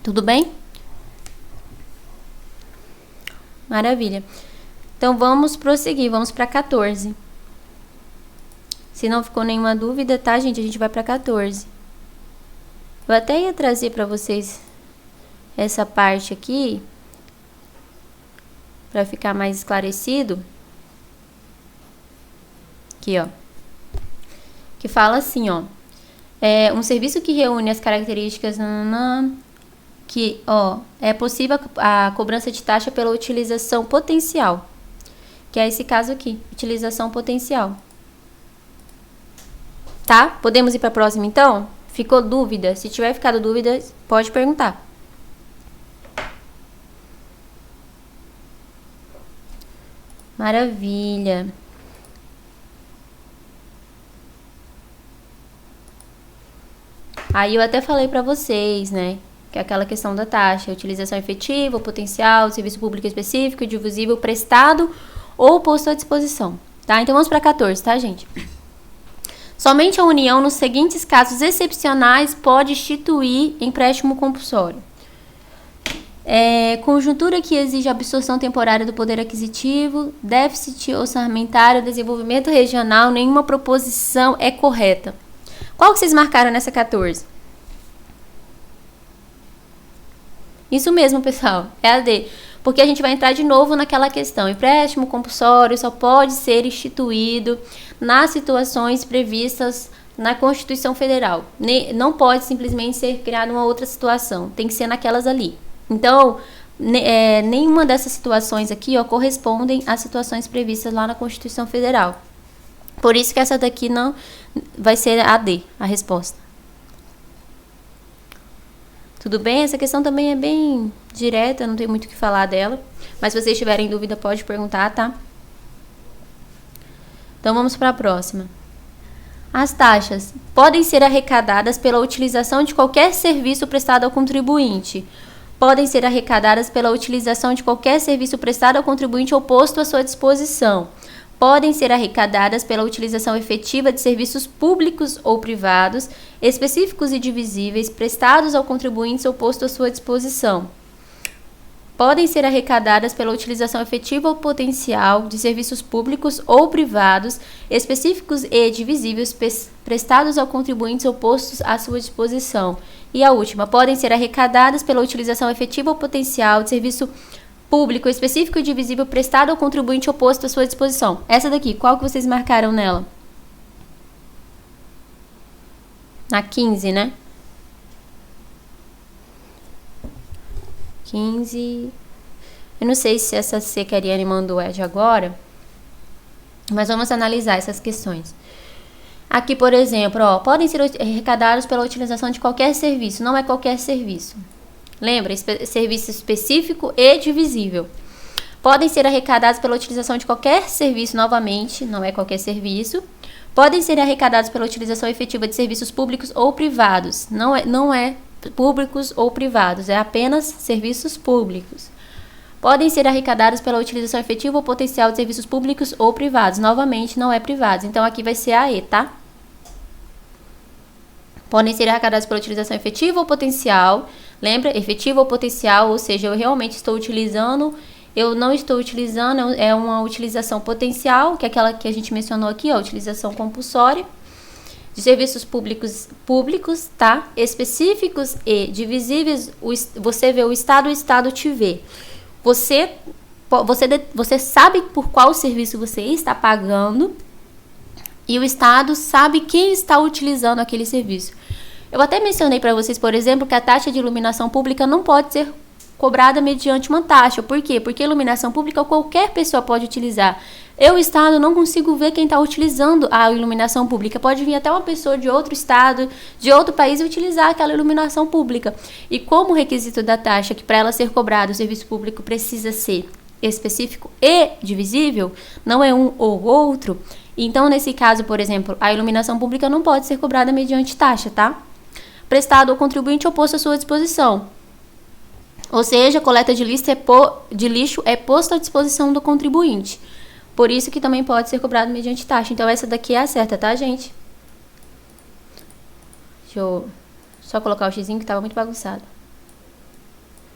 Tudo bem? Maravilha. Então, vamos prosseguir, vamos para 14. Se não ficou nenhuma dúvida, tá, gente? A gente vai para 14. Eu até ia trazer para vocês essa parte aqui, para ficar mais esclarecido. Aqui, ó. Que fala assim, ó. É um serviço que reúne as características que, ó, é possível a cobrança de taxa pela utilização potencial. Que é esse caso aqui, utilização potencial. Tá? Podemos ir para a próxima, então? Ficou dúvida? Se tiver ficado dúvida, pode perguntar. Maravilha. Aí eu até falei para vocês, né? Que é aquela questão da taxa, utilização efetiva, potencial, serviço público específico, divisível, prestado ou posto à disposição. Tá? Então vamos para 14, tá, gente? Somente a União, nos seguintes casos excepcionais, pode instituir empréstimo compulsório. Conjuntura que exige absorção temporária do poder aquisitivo, déficit orçamentário, desenvolvimento regional, nenhuma proposição é correta. Qual que vocês marcaram nessa 14? Isso mesmo, pessoal, é a D. Porque a gente vai entrar de novo naquela questão. Empréstimo compulsório só pode ser instituído nas situações previstas na Constituição Federal. Não pode simplesmente ser criada uma outra situação. Tem que ser naquelas ali. Então, nenhuma dessas situações aqui, ó, correspondem às situações previstas lá na Constituição Federal. Por isso que essa daqui não vai ser a D, a resposta. Tudo bem? Essa questão também é bem direta, não tem muito o que falar dela. Mas se vocês tiverem dúvida, pode perguntar, tá? Então, vamos para a próxima. As taxas podem ser arrecadadas pela utilização de qualquer serviço prestado ao contribuinte. Podem ser arrecadadas pela utilização de qualquer serviço prestado ao contribuinte ou posto à sua disposição. Podem ser arrecadadas pela utilização efetiva de serviços públicos ou privados, específicos e divisíveis, prestados ao contribuinte ou posto à sua disposição. Podem ser arrecadadas pela utilização efetiva ou potencial de serviços públicos ou privados, específicos e divisíveis, prestados ao contribuinte ou postos à sua disposição. E a última, podem ser arrecadadas pela utilização efetiva ou potencial de serviço público, específico e divisível, prestado ao contribuinte ou posto à sua disposição. Essa daqui, qual que vocês marcaram nela? Na 15, né? 15. Eu não sei se essa C que a Ariane mandou é de agora, mas vamos analisar essas questões. Aqui, por exemplo, ó, podem ser arrecadados pela utilização de qualquer serviço. Não é qualquer serviço. Lembra? Serviço específico e divisível. Podem ser arrecadados pela utilização de qualquer serviço, novamente, não é qualquer serviço. Podem ser arrecadados pela utilização efetiva de serviços públicos ou privados. Não é públicos ou privados, é apenas serviços públicos. podem ser arrecadados pela utilização efetiva ou potencial de serviços públicos ou privados. Novamente, não é privados. Então, aqui vai ser a E, tá? Podem ser arrecadados pela utilização efetiva ou potencial. Lembra? Efetiva ou potencial, ou seja, eu realmente estou utilizando, eu não estou utilizando, é uma utilização potencial, que é aquela que a gente mencionou aqui, ó, utilização compulsória. De serviços públicos, tá? Específicos e divisíveis, você vê o Estado te vê. Você sabe por qual serviço você está pagando e o Estado sabe quem está utilizando aquele serviço. Eu até mencionei para vocês, por exemplo, que a taxa de iluminação pública não pode ser cobrada mediante uma taxa. Por quê? Porque iluminação pública qualquer pessoa pode utilizar. Eu, Estado, não consigo ver quem está utilizando a iluminação pública. Pode vir até uma pessoa de outro estado, de outro país e utilizar aquela iluminação pública. E como requisito da taxa, que para ela ser cobrada o serviço público precisa ser específico e divisível, não é um ou outro. Então, nesse caso, por exemplo, a iluminação pública não pode ser cobrada mediante taxa, tá? Prestado ao contribuinte ou posto à sua disposição. Ou seja, a coleta de lixo é posta à disposição do contribuinte. Por isso que também pode ser cobrado mediante taxa. Então, essa daqui é a certa, tá, gente? Deixa eu só colocar o xizinho que estava muito bagunçado.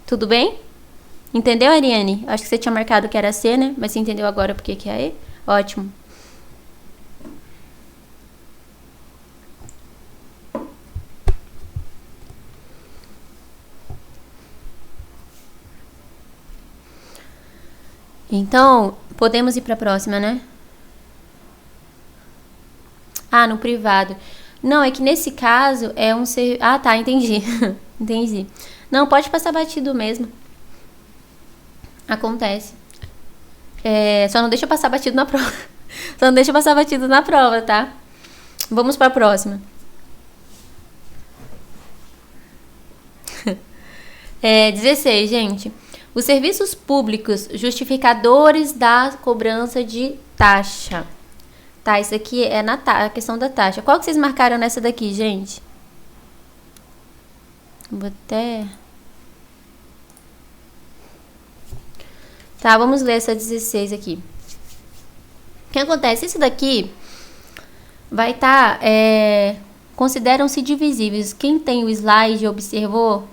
Tudo bem? Entendeu, Ariane? Acho que você tinha marcado que era C, né? Mas você entendeu agora por que é E? Ótimo. Então, podemos ir para a próxima, né? Ah, no privado. Não, é que nesse caso é um serviço... Ah, tá, entendi. Entendi. Não, pode passar batido mesmo. Acontece. Só não deixa passar batido na prova. Só não deixa passar batido na prova, tá? Vamos para a próxima. 16, gente. Os serviços públicos justificadores da cobrança de taxa. Tá, isso aqui é a questão da taxa. Qual que vocês marcaram nessa daqui, gente? Vou até... Tá, vamos ler essa 16 aqui. O que acontece? Isso daqui vai estar... consideram-se divisíveis. Quem tem o slide observou...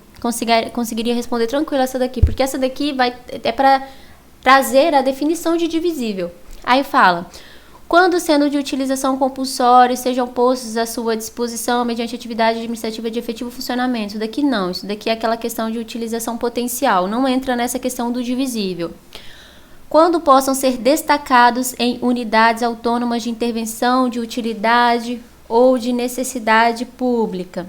conseguiria responder tranquilo essa daqui, porque essa daqui é para trazer a definição de divisível. Aí fala, quando sendo de utilização compulsória, sejam postos à sua disposição mediante atividade administrativa de efetivo funcionamento. Isso daqui não, isso daqui é aquela questão de utilização potencial, não entra nessa questão do divisível. Quando possam ser destacados em unidades autônomas de intervenção, de utilidade ou de necessidade pública.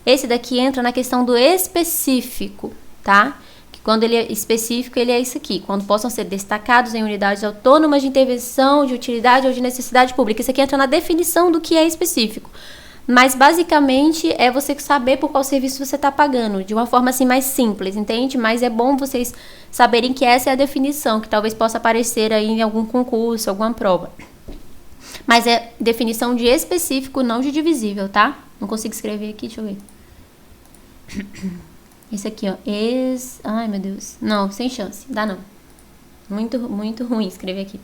Esse daqui entra na questão do específico, tá? Que quando ele é específico, ele é isso aqui. Quando possam ser destacados em unidades autônomas de intervenção, de utilidade ou de necessidade pública. Isso aqui entra na definição do que é específico. Mas, basicamente, é você saber por qual serviço você está pagando. De uma forma, assim, mais simples, entende? Mas é bom vocês saberem que essa é a definição, que talvez possa aparecer aí em algum concurso, alguma prova. Mas é definição de específico, não de divisível, tá? Não consigo escrever aqui, deixa eu ver. Esse aqui, ó. Ai, meu Deus. Não, sem chance. Dá não. Muito ruim escrever aqui.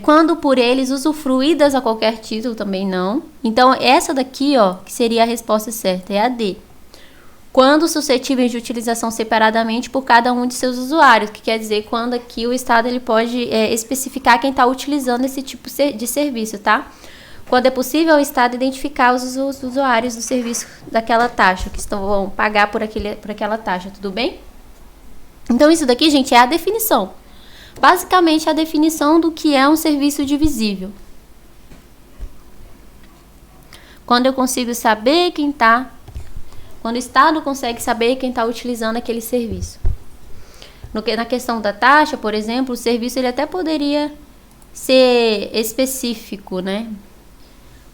Quando por eles usufruídas a qualquer título, também não. Então, essa daqui, ó, que seria a resposta certa, é a D. Quando suscetíveis de utilização separadamente por cada um de seus usuários, que quer dizer quando aqui o Estado ele pode especificar quem está utilizando esse tipo de serviço, tá? Quando é possível, o Estado identificar os usuários do serviço daquela taxa, que vão pagar por aquela taxa, tudo bem? Então, isso daqui, gente, é a definição. Basicamente, a definição do que é um serviço divisível. Quando eu consigo saber quem está... Quando o Estado consegue saber quem está utilizando aquele serviço. Na questão da taxa, por exemplo, o serviço ele até poderia ser específico, né?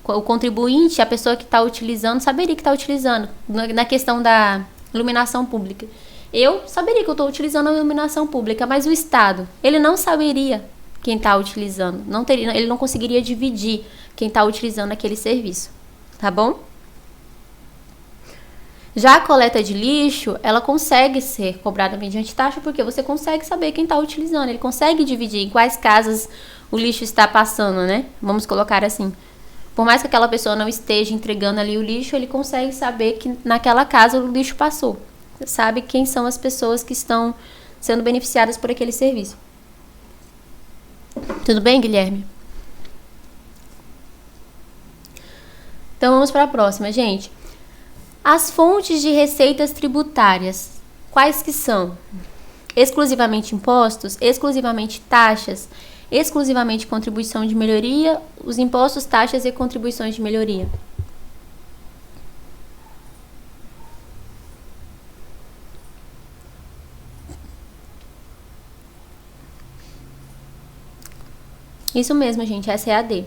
O contribuinte, a pessoa que está utilizando, saberia que está utilizando. Na questão da iluminação pública. Eu saberia que eu estou utilizando a iluminação pública, mas o Estado, ele não saberia quem está utilizando. Ele não conseguiria dividir quem está utilizando aquele serviço. Tá bom? Já a coleta de lixo, ela consegue ser cobrada mediante taxa, porque você consegue saber quem está utilizando. Ele consegue dividir em quais casas o lixo está passando, né? Vamos colocar assim. Por mais que aquela pessoa não esteja entregando ali o lixo, ele consegue saber que naquela casa o lixo passou. Você sabe quem são as pessoas que estão sendo beneficiadas por aquele serviço. Tudo bem, Guilherme? Então vamos para a próxima, gente. As fontes de receitas tributárias, quais que são? Exclusivamente impostos, exclusivamente taxas, exclusivamente contribuição de melhoria, os impostos, taxas e contribuições de melhoria. Isso mesmo, gente, essa é a D.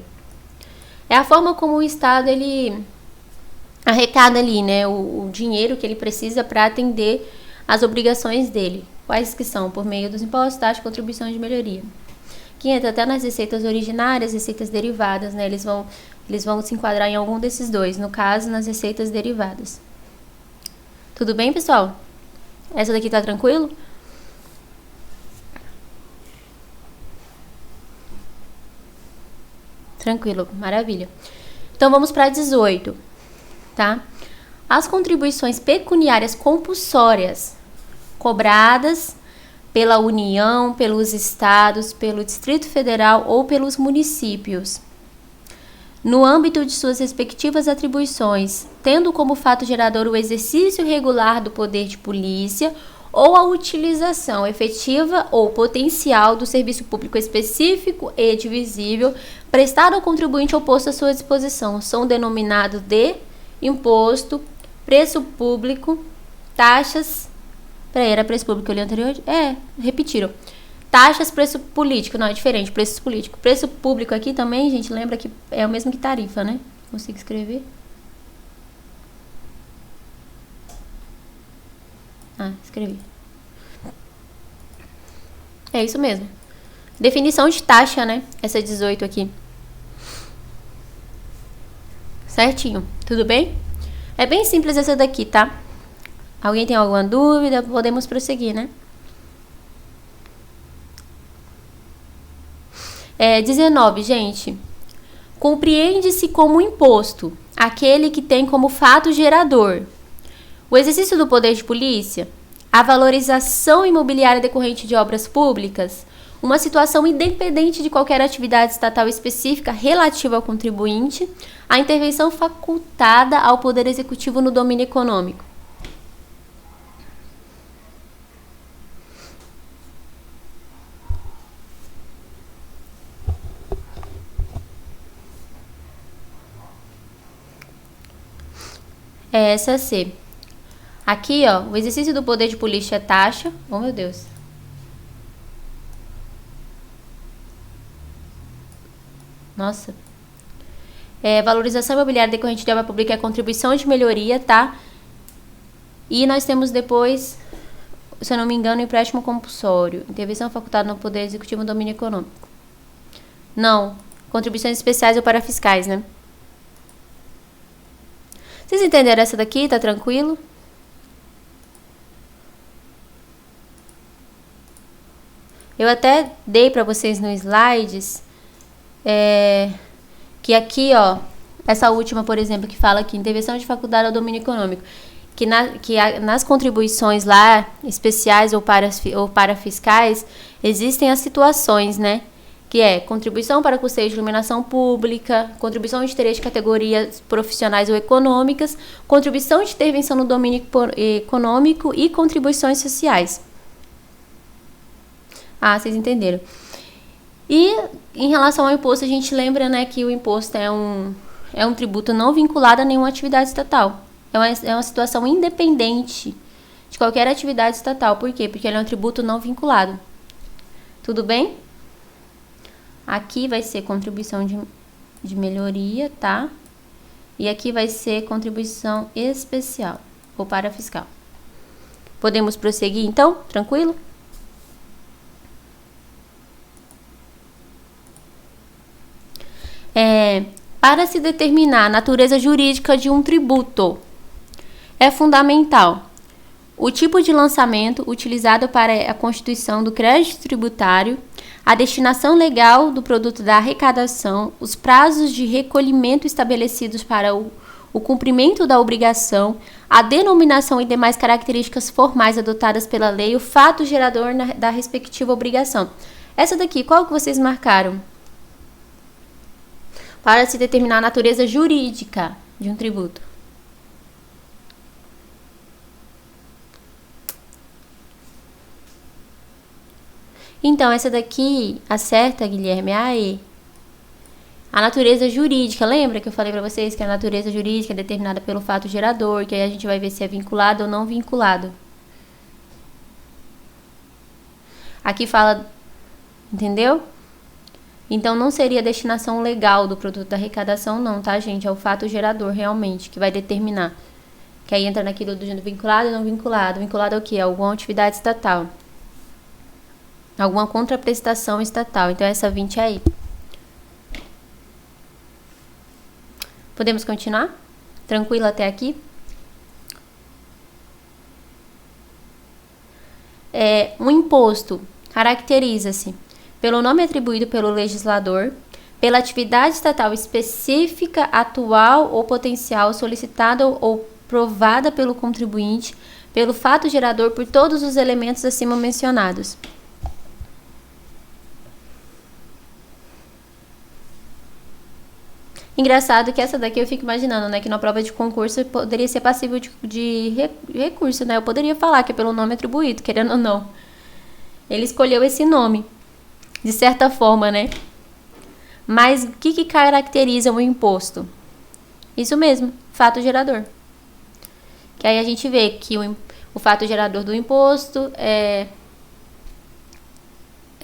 É a forma como o Estado, ele arrecada ali, né, o dinheiro que ele precisa para atender as obrigações dele. Quais que são? Por meio dos impostos, taxas, contribuições de melhoria. Que entra até nas receitas originárias, receitas derivadas, né, eles vão se enquadrar em algum desses dois, no caso, nas receitas derivadas. Tudo bem, pessoal? Essa daqui tá tranquilo? Tranquilo, maravilha. Então vamos para 18, tá? As contribuições pecuniárias compulsórias cobradas pela União, pelos estados, pelo Distrito Federal ou pelos municípios, no âmbito de suas respectivas atribuições, tendo como fato gerador o exercício regular do poder de polícia ou a utilização efetiva ou potencial do serviço público específico e divisível prestado ao contribuinte ou posto à sua disposição, são denominados de imposto, preço público, taxas... Peraí, era preço público ali anterior? Repetiram. Taxas, preço político. Não, é diferente, preço político. Preço público aqui também, gente, lembra que é o mesmo que tarifa, né? Consigo escrever? Escrevi. É isso mesmo. Definição de taxa, né? Essa 18 aqui. Certinho. Tudo bem? É bem simples essa daqui, tá? Alguém tem alguma dúvida? Podemos prosseguir, né? 19, gente. Compreende-se como imposto aquele que tem como fato gerador o exercício do poder de polícia, a valorização imobiliária decorrente de obras públicas, uma situação independente de qualquer atividade estatal específica relativa ao contribuinte, a intervenção facultada ao Poder Executivo no domínio econômico. Essa C. Aqui, ó, o exercício do poder de polícia é taxa. Oh, meu Deus. Nossa. Valorização imobiliária decorrente de obra pública é contribuição de melhoria, tá? E nós temos depois, se eu não me engano, empréstimo compulsório. Intervenção facultada no Poder Executivo no domínio econômico. Não. Contribuições especiais ou parafiscais, né? Vocês entenderam essa daqui? Tá tranquilo? Eu até dei para vocês nos slides que aqui, ó, essa última, por exemplo, que fala aqui, intervenção de faculdade ao domínio econômico, que nas contribuições lá, especiais ou parafiscais, existem as situações, né? Que é contribuição para custeio de iluminação pública, contribuição de interesse de categorias profissionais ou econômicas, contribuição de intervenção no domínio econômico e contribuições sociais. Vocês entenderam. E em relação ao imposto, a gente lembra, né, que o imposto é um tributo não vinculado a nenhuma atividade estatal. É uma situação independente de qualquer atividade estatal. Por quê? Porque ele é um tributo não vinculado. Tudo bem? Aqui vai ser contribuição de melhoria, tá? E aqui vai ser contribuição especial ou parafiscal. Podemos prosseguir, então? Tranquilo? Para se determinar a natureza jurídica de um tributo, é fundamental o tipo de lançamento utilizado para a constituição do crédito tributário, a destinação legal do produto da arrecadação, os prazos de recolhimento estabelecidos para o cumprimento da obrigação, a denominação e demais características formais adotadas pela lei, o fato gerador da respectiva obrigação. Essa daqui, qual que vocês marcaram? Para se determinar a natureza jurídica de um tributo. Então, essa daqui, acerta, Guilherme, a E. A natureza jurídica, lembra que eu falei para vocês que a natureza jurídica é determinada pelo fato gerador, que aí a gente vai ver se é vinculado ou não vinculado. Aqui fala, entendeu? Então, não seria a destinação legal do produto da arrecadação, não, tá, gente? É o fato gerador, realmente, que vai determinar. Que aí entra naquilo do vinculado e não vinculado. Vinculado ao quê? Alguma atividade estatal. Alguma contraprestação estatal. Então, essa 20 é aí. Podemos continuar? Tranquilo até aqui? Um imposto caracteriza-se pelo nome atribuído pelo legislador, pela atividade estatal específica, atual ou potencial, solicitada ou provada pelo contribuinte, pelo fato gerador, por todos os elementos acima mencionados. Engraçado que essa daqui eu fico imaginando, né? Que na prova de concurso poderia ser passível de recurso, né? Eu poderia falar que é pelo nome atribuído, querendo ou não. Ele escolheu esse nome, de certa forma, né? Mas o que caracteriza o imposto? Isso mesmo, fato gerador. Que aí a gente vê que o fato gerador do imposto é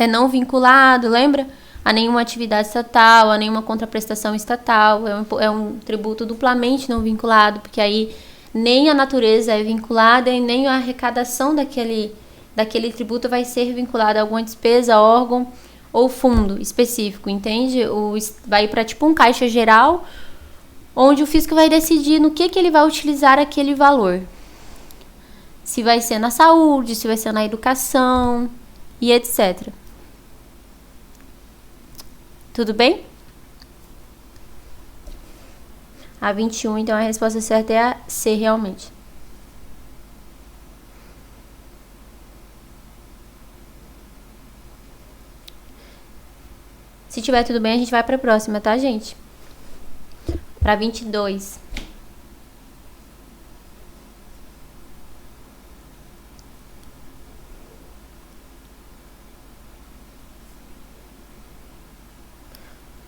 não vinculado, lembra? A nenhuma atividade estatal, a nenhuma contraprestação estatal, é um tributo duplamente não vinculado, porque aí nem a natureza é vinculada e nem a arrecadação daquele tributo vai ser vinculada a alguma despesa, órgão ou fundo específico, entende? Vai para tipo um caixa geral, onde o fisco vai decidir no que ele vai utilizar aquele valor. Se vai ser na saúde, se vai ser na educação e etc. Tudo bem? A 21, então a resposta certa é a C, realmente. Se tiver tudo bem, a gente vai para a próxima, tá, gente? Para 22.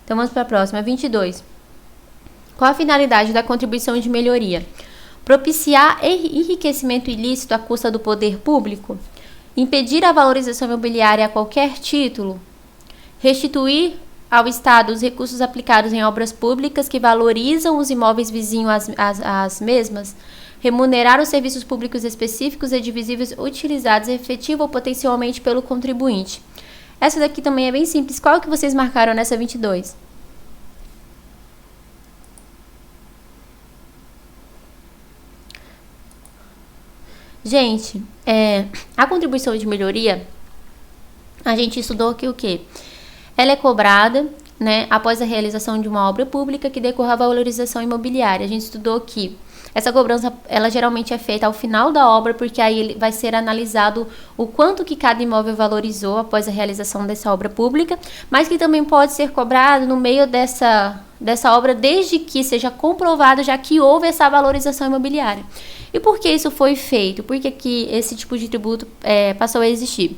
Então, vamos para a próxima. 22. Qual a finalidade da contribuição de melhoria? Propiciar enriquecimento ilícito à custa do poder público? Impedir a valorização imobiliária a qualquer título? Restituir ao Estado os recursos aplicados em obras públicas que valorizam os imóveis vizinhos às mesmas? Remunerar os serviços públicos específicos e divisíveis utilizados efetiva ou potencialmente pelo contribuinte? Essa daqui também é bem simples. Qual que vocês marcaram nessa 22? Gente, a contribuição de melhoria, a gente estudou aqui o quê? Ela é cobrada, né, após a realização de uma obra pública que decorra a valorização imobiliária. A gente estudou que essa cobrança, ela geralmente é feita ao final da obra, porque aí vai ser analisado o quanto que cada imóvel valorizou após a realização dessa obra pública, mas que também pode ser cobrado no meio dessa obra, desde que seja comprovado já que houve essa valorização imobiliária. E por que isso foi feito? Por que esse tipo de tributo passou a existir?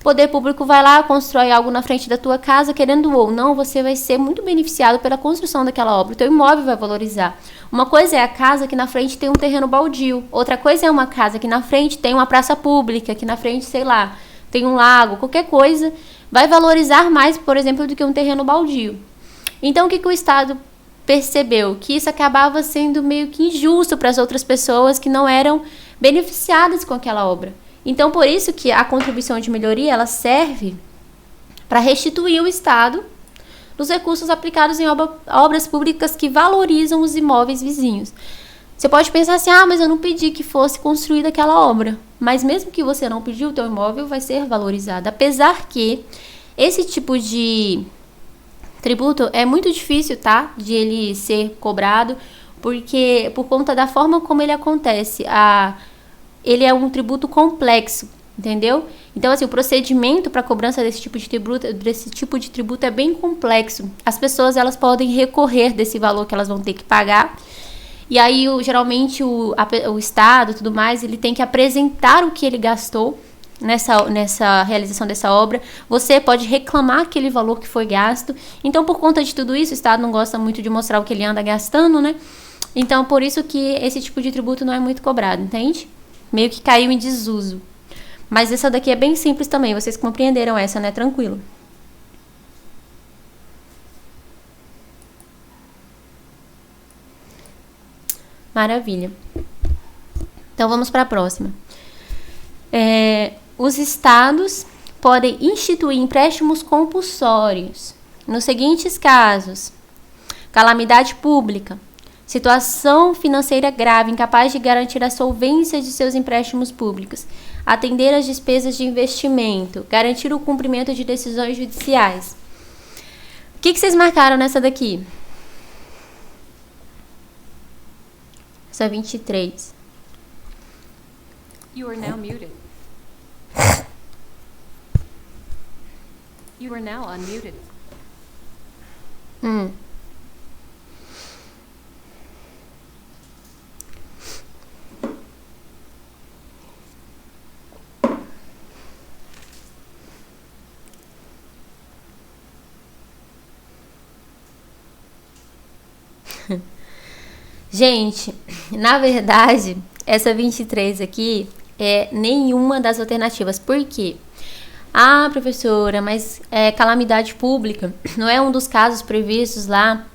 O poder público vai lá, constrói algo na frente da tua casa, querendo ou não, você vai ser muito beneficiado pela construção daquela obra. O teu imóvel vai valorizar. Uma coisa é a casa que na frente tem um terreno baldio. Outra coisa é uma casa que na frente tem uma praça pública, que na frente, sei lá, tem um lago, qualquer coisa. Vai valorizar mais, por exemplo, do que um terreno baldio. Então, o que o Estado percebeu? Que isso acabava sendo meio que injusto para as outras pessoas que não eram beneficiadas com aquela obra. Então, por isso que a contribuição de melhoria, ela serve para restituir o Estado dos recursos aplicados em obras públicas que valorizam os imóveis vizinhos. Você pode pensar assim, mas eu não pedi que fosse construída aquela obra. Mas mesmo que você não pediu, o teu imóvel vai ser valorizado. Apesar que esse tipo de tributo é muito difícil, tá? De ele ser cobrado, porque por conta da forma como ele acontece, ele é um tributo complexo, entendeu? Então, assim, o procedimento para cobrança desse tipo de tributo é bem complexo. As pessoas, elas podem recorrer desse valor que elas vão ter que pagar. E aí, geralmente, o Estado e tudo mais, ele tem que apresentar o que ele gastou nessa realização dessa obra. Você pode reclamar aquele valor que foi gasto. Então, por conta de tudo isso, o Estado não gosta muito de mostrar o que ele anda gastando, né? Então, por isso que esse tipo de tributo não é muito cobrado, entende? Meio que caiu em desuso. Mas essa daqui é bem simples também. Vocês compreenderam essa, né? Tranquilo. Maravilha. Então, vamos para a próxima. Os estados podem instituir empréstimos compulsórios nos seguintes casos: calamidade pública, situação financeira grave, incapaz de garantir a solvência de seus empréstimos públicos, atender às despesas de investimento, garantir o cumprimento de decisões judiciais. O que vocês marcaram nessa daqui? Essa 23. You are now muted. You are now unmuted. Gente, na verdade, essa 23 aqui é nenhuma das alternativas. Por quê? Professora, mas calamidade pública não é um dos casos previstos lá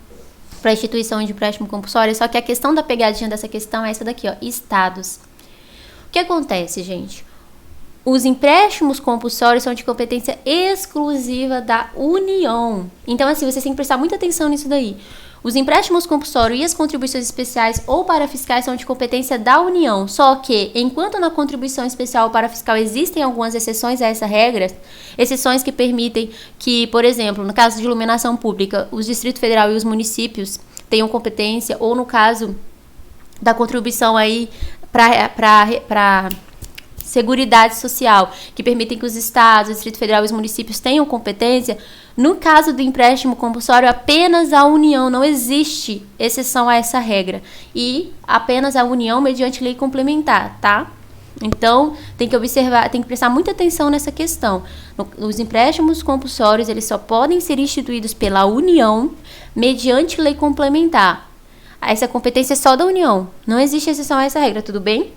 para a instituição de empréstimo compulsório, só que a questão da pegadinha dessa questão é essa daqui, ó, estados. O que acontece, gente? Os empréstimos compulsórios são de competência exclusiva da União. Então, assim, vocês têm que prestar muita atenção nisso daí. Os empréstimos compulsórios e as contribuições especiais ou parafiscais são de competência da União. Só que, enquanto na contribuição especial ou parafiscal existem algumas exceções a essa regra, exceções que permitem que, por exemplo, no caso de iluminação pública, os Distrito Federal e os municípios tenham competência, ou no caso da contribuição aí para Seguridade Social, que permitem que os estados, o Distrito Federal e os municípios tenham competência. No caso do empréstimo compulsório, apenas a União, não existe exceção a essa regra. E apenas a União mediante lei complementar, tá? Então, tem que observar, tem que prestar muita atenção nessa questão. Os empréstimos compulsórios, eles só podem ser instituídos pela União mediante lei complementar. Essa competência é só da União. Não existe exceção a essa regra, tudo bem?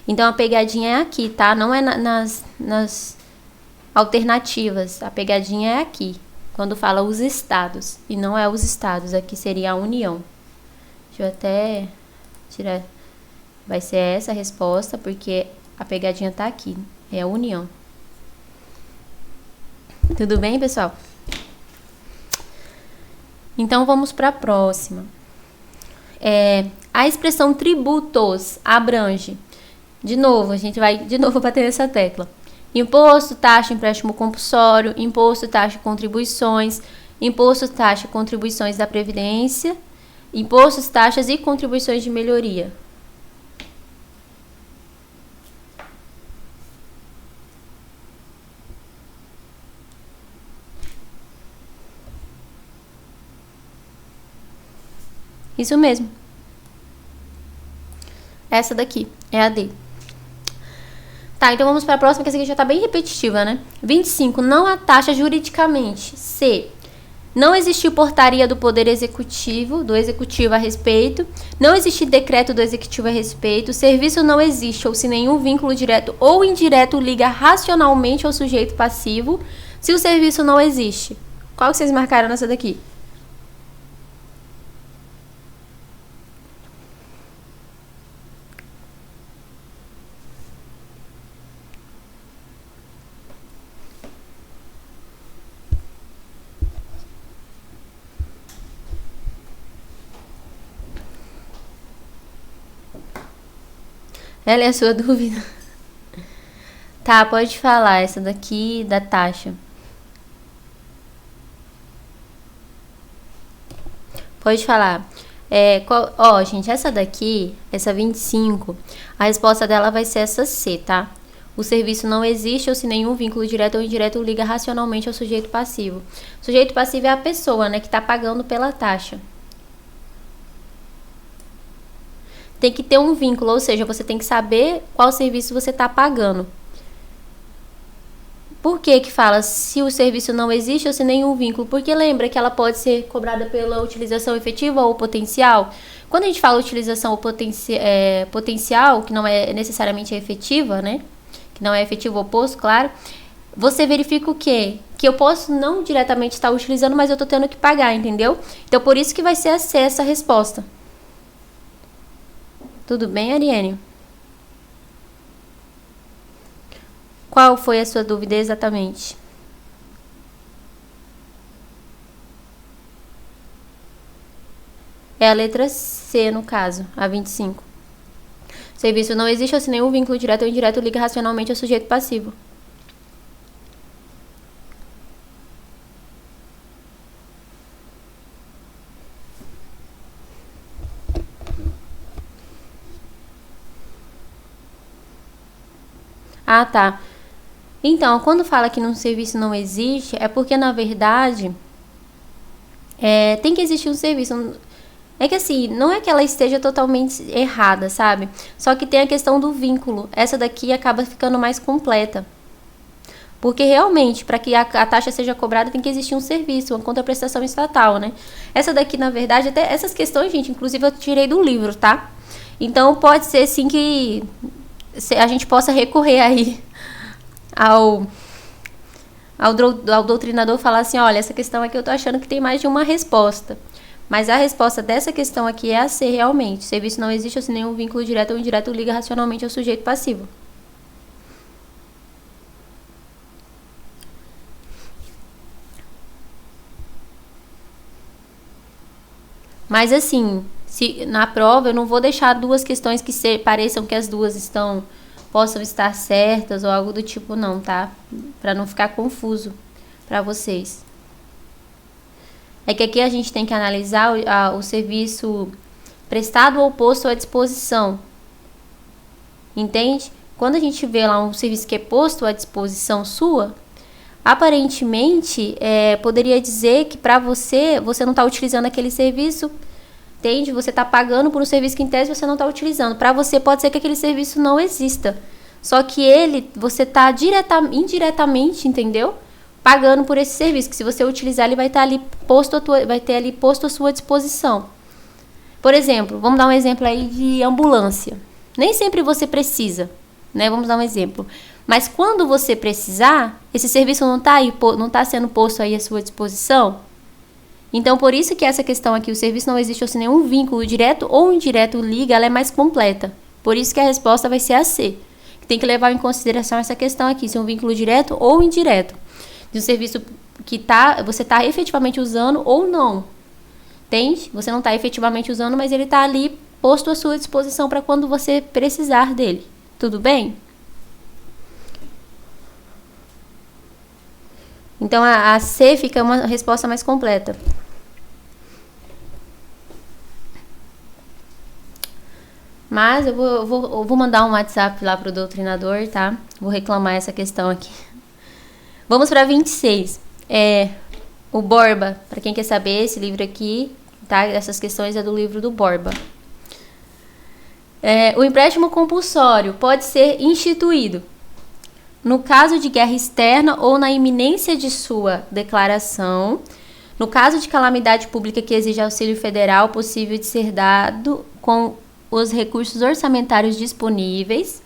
Então, a pegadinha é aqui, tá? Não é nas alternativas. A pegadinha é aqui, quando fala os estados. E não é os estados, aqui seria a União. Deixa eu até tirar. Vai ser essa a resposta, porque a pegadinha tá aqui. É a União. Tudo bem, pessoal? Então, vamos para a próxima. A expressão tributos abrange. De novo, a gente vai de novo bater nessa tecla. Imposto, taxa, empréstimo compulsório, imposto, taxa, contribuições, imposto, taxa, contribuições da Previdência, impostos, taxas e contribuições de melhoria. Isso mesmo. Essa daqui é a D. Tá, então vamos para a próxima, que essa aqui já tá bem repetitiva, né? 25. Não há taxa juridicamente. C. Não existiu portaria do Poder Executivo, do Executivo a respeito. Não existe decreto do Executivo a respeito. O serviço não existe, ou se nenhum vínculo direto ou indireto liga racionalmente ao sujeito passivo. Se o serviço não existe. Qual que vocês marcaram nessa daqui? Ela é a sua dúvida? Tá, pode falar essa daqui da taxa. Pode falar. Gente, essa daqui, essa 25, a resposta dela vai ser essa C, tá? O serviço não existe ou se nenhum vínculo direto ou indireto liga racionalmente ao sujeito passivo. O sujeito passivo é a pessoa, né, que tá pagando pela taxa. Tem que ter um vínculo, ou seja, você tem que saber qual serviço você tá pagando. Por que que fala se o serviço não existe ou se nenhum vínculo? Porque lembra que ela pode ser cobrada pela utilização efetiva ou potencial? Quando a gente fala utilização potencial, que não é necessariamente efetiva, né? Que não é efetivo oposto, claro. Você verifica o quê? Que eu posso não diretamente estar utilizando, mas eu tô tendo que pagar, entendeu? Então, por isso que vai ser essa resposta. Tudo bem, Ariane? Qual foi a sua dúvida exatamente? É a letra C, no caso, a 25. O serviço não existe ou se nenhum vínculo direto ou indireto liga racionalmente ao sujeito passivo. Ah, tá. Então, quando fala que um serviço não existe, é porque, na verdade, tem que existir um serviço. É que assim, não é que ela esteja totalmente errada, sabe? Só que tem a questão do vínculo. Essa daqui acaba ficando mais completa. Porque realmente, para que a taxa seja cobrada, tem que existir um serviço, uma contraprestação estatal, né? Essa daqui, na verdade, até essas questões, gente, inclusive eu tirei do livro, tá? Então, pode ser, sim, que a gente possa recorrer aí ao doutrinador falar assim, olha, essa questão aqui eu tô achando que tem mais de uma resposta. Mas a resposta dessa questão aqui é a C, realmente. O serviço não existe ou se nenhum vínculo direto ou indireto liga racionalmente ao sujeito passivo. Mas assim, na prova eu não vou deixar duas questões que pareçam que as duas possam estar certas ou algo do tipo não, tá? Para não ficar confuso para vocês. É que aqui a gente tem que analisar o serviço prestado ou posto à disposição. Entende? Quando a gente vê lá um serviço que é posto à disposição sua, aparentemente, poderia dizer que para você não está utilizando aquele serviço, entende? Você está pagando por um serviço que em tese você não está utilizando. Para você pode ser que aquele serviço não exista. Só que você está indiretamente, entendeu? Pagando por esse serviço, que se você utilizar, ele vai estar ali posto à sua disposição. Por exemplo, vamos dar um exemplo aí de ambulância. Nem sempre você precisa, né? Vamos dar um exemplo. Mas quando você precisar, esse serviço não está sendo posto aí à sua disposição. Então, por isso que essa questão aqui, o serviço não existe ou se nenhum vínculo direto ou indireto liga, ela é mais completa. Por isso que a resposta vai ser a C. Tem que levar em consideração essa questão aqui, se é um vínculo direto ou indireto. De um serviço que você está efetivamente usando ou não. Entende? Você não está efetivamente usando, mas ele está ali posto à sua disposição para quando você precisar dele. Tudo bem? Então, a C fica uma resposta mais completa. Mas eu vou mandar um WhatsApp lá pro doutrinador, tá? Vou reclamar essa questão aqui. Vamos para 26. O Borba, para quem quer saber, esse livro aqui, tá? Essas questões é do livro do Borba. O empréstimo compulsório pode ser instituído no caso de guerra externa ou na iminência de sua declaração, no caso de calamidade pública que exige auxílio federal possível de ser dado com os recursos orçamentários disponíveis,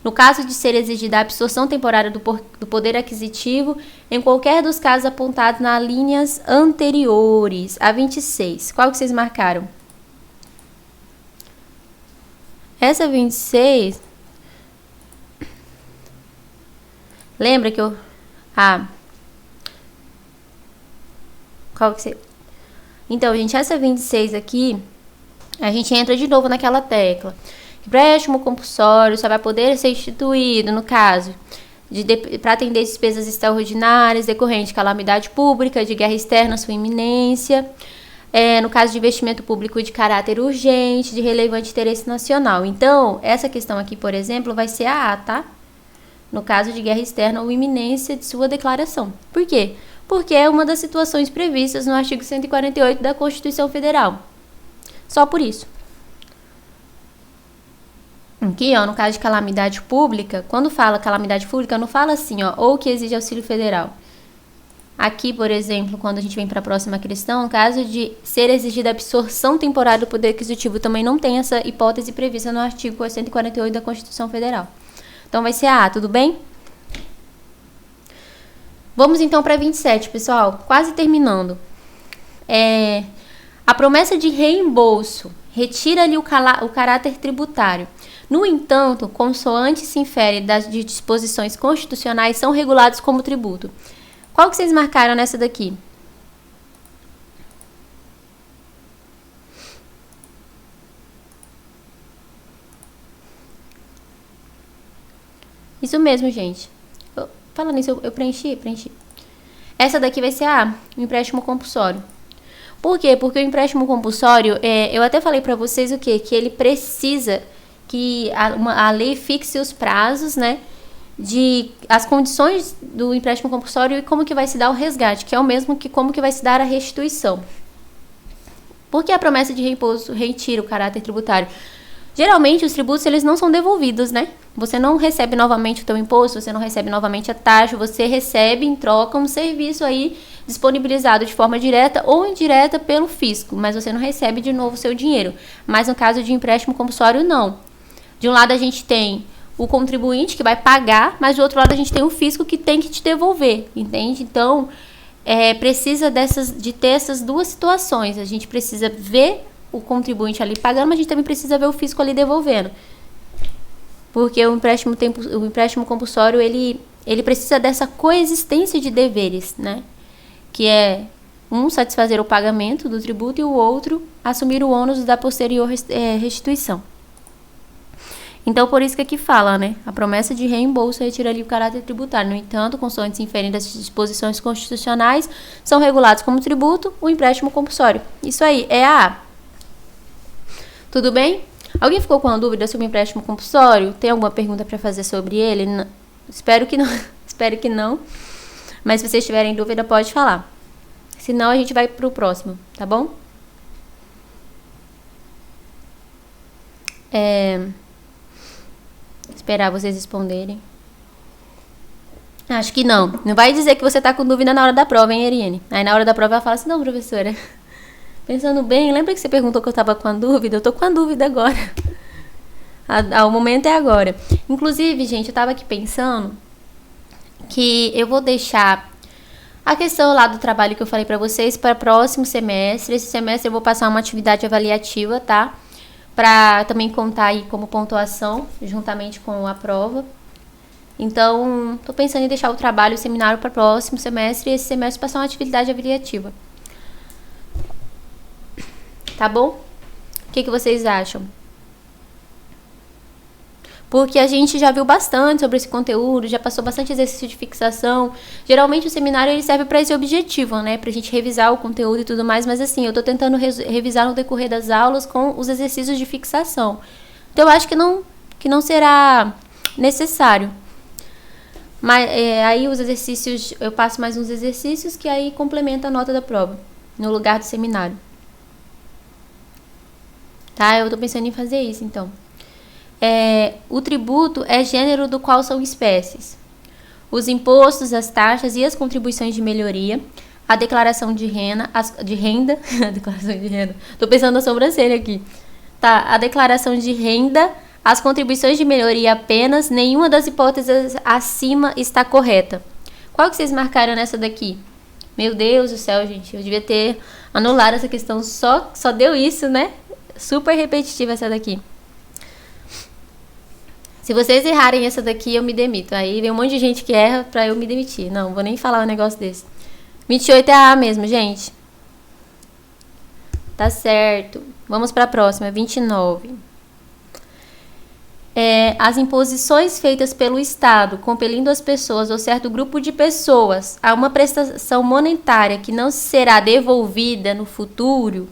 no caso de ser exigida a absorção temporária do poder aquisitivo, em qualquer dos casos apontados nas linhas anteriores. A 26. Qual que vocês marcaram? Essa 26... Lembra que eu... Qual que você... Então, gente, essa 26 aqui, a gente entra de novo naquela tecla. Empréstimo compulsório só vai poder ser instituído, no caso, para atender despesas extraordinárias decorrentes de calamidade pública, de guerra externa, sua iminência, no caso de investimento público de caráter urgente, de relevante interesse nacional. Então, essa questão aqui, por exemplo, vai ser a A, tá? No caso de guerra externa ou iminência de sua declaração. Por quê? Porque é uma das situações previstas no artigo 148 da Constituição Federal. Só por isso. Aqui, ó, no caso de calamidade pública, quando fala calamidade pública, não fala assim, ó, ou que exige auxílio federal. Aqui, por exemplo, quando a gente vem para a próxima questão, no caso de ser exigida absorção temporária do poder aquisitivo, também não tem essa hipótese prevista no artigo 148 da Constituição Federal. Então, vai ser a A, tudo bem? Vamos, então, para 27, pessoal. Quase terminando. A promessa de reembolso retira ali o caráter tributário. No entanto, consoante se infere das disposições constitucionais, são regulados como tributo. Qual que vocês marcaram nessa daqui? Isso mesmo, gente. Falando nisso, eu preenchi. Essa daqui vai ser o empréstimo compulsório. Por quê? Porque o empréstimo compulsório, eu até falei pra vocês o quê? Que ele precisa que a lei fixe os prazos, né? As condições do empréstimo compulsório e como que vai se dar o resgate, que é o mesmo que como que vai se dar a restituição. Porque a promessa de reembolso retira o caráter tributário. Geralmente, os tributos, eles não são devolvidos, né? Você não recebe novamente o teu imposto, você não recebe novamente a taxa, você recebe em troca um serviço aí disponibilizado de forma direta ou indireta pelo fisco, mas você não recebe de novo o seu dinheiro. Mas no caso de empréstimo compulsório, não. De um lado a gente tem o contribuinte que vai pagar, mas do outro lado a gente tem o fisco que tem que te devolver, entende? Então, precisa de ter essas duas situações. A gente precisa ver o contribuinte ali pagando, mas a gente também precisa ver o fisco ali devolvendo. Porque o empréstimo compulsório, ele precisa dessa coexistência de deveres, né? Que é um satisfazer o pagamento do tributo e o outro assumir o ônus da posterior restituição. Então, por isso que aqui fala, né? A promessa de reembolso retira ali o caráter tributário. No entanto, consoante se inferem das disposições constitucionais, são regulados como tributo o empréstimo compulsório. Isso aí, é a A. Tudo bem? Alguém ficou com uma dúvida sobre o empréstimo compulsório? Tem alguma pergunta para fazer sobre ele? Não. Espero que não. Espero que não. Mas se vocês tiverem dúvida, pode falar. Senão, a gente vai para o próximo, tá bom? Esperar vocês responderem. Acho que não. Não vai dizer que você tá com dúvida na hora da prova, hein, Eriane? Aí na hora da prova ela fala assim, não, professora. Pensando bem, lembra que você perguntou que eu tava com a dúvida? Eu tô com a dúvida agora. O momento é agora. Inclusive, gente, eu tava aqui pensando que eu vou deixar a questão lá do trabalho que eu falei pra vocês para próximo semestre. Esse semestre eu vou passar uma atividade avaliativa, tá? Pra também contar aí como pontuação, juntamente com a prova. Então, tô pensando em deixar o trabalho, o seminário para próximo semestre e esse semestre passar uma atividade avaliativa. Tá bom? O que vocês acham? Porque a gente já viu bastante sobre esse conteúdo, já passou bastante exercício de fixação. Geralmente o seminário ele serve para esse objetivo, né? Pra gente revisar o conteúdo e tudo mais, mas assim, eu tô tentando revisar no decorrer das aulas com os exercícios de fixação. Então eu acho que não será necessário. Mas aí os exercícios, eu passo mais uns exercícios que aí complementa a nota da prova, no lugar do seminário. Tá? Eu tô pensando em fazer isso, então. O tributo é gênero do qual são espécies. Os impostos, as taxas e as contribuições de melhoria, a declaração de renda, a declaração de renda. Tô pensando na sobrancelha aqui. Tá, a declaração de renda, as contribuições de melhoria apenas, nenhuma das hipóteses acima está correta. Qual que vocês marcaram nessa daqui? Meu Deus do céu, gente, eu devia ter anulado essa questão, só deu isso, né? Super repetitiva essa daqui. Se vocês errarem essa daqui, eu me demito. Aí vem um monte de gente que erra pra eu me demitir. Não, vou nem falar um negócio desse. 28 é A mesmo, gente. Tá certo. Vamos pra próxima, 29. as imposições feitas pelo Estado, compelindo as pessoas ou certo grupo de pessoas a uma prestação monetária que não será devolvida no futuro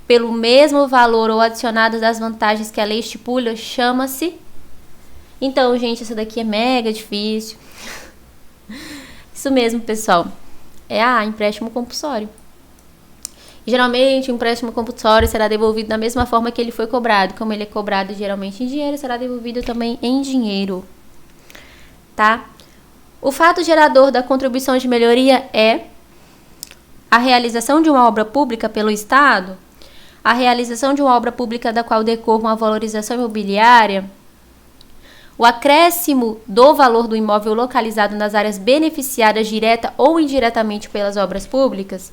pelo mesmo valor ou adicionadas às vantagens que a lei estipula, chama-se... Então, gente, essa daqui é mega difícil. Isso mesmo, pessoal. É empréstimo compulsório. Geralmente, o empréstimo compulsório será devolvido da mesma forma que ele foi cobrado. Como ele é cobrado geralmente em dinheiro, será devolvido também em dinheiro. Tá? O fato gerador da contribuição de melhoria é a realização de uma obra pública pelo Estado, a realização de uma obra pública da qual decorra uma valorização imobiliária, o acréscimo do valor do imóvel localizado nas áreas beneficiadas direta ou indiretamente pelas obras públicas,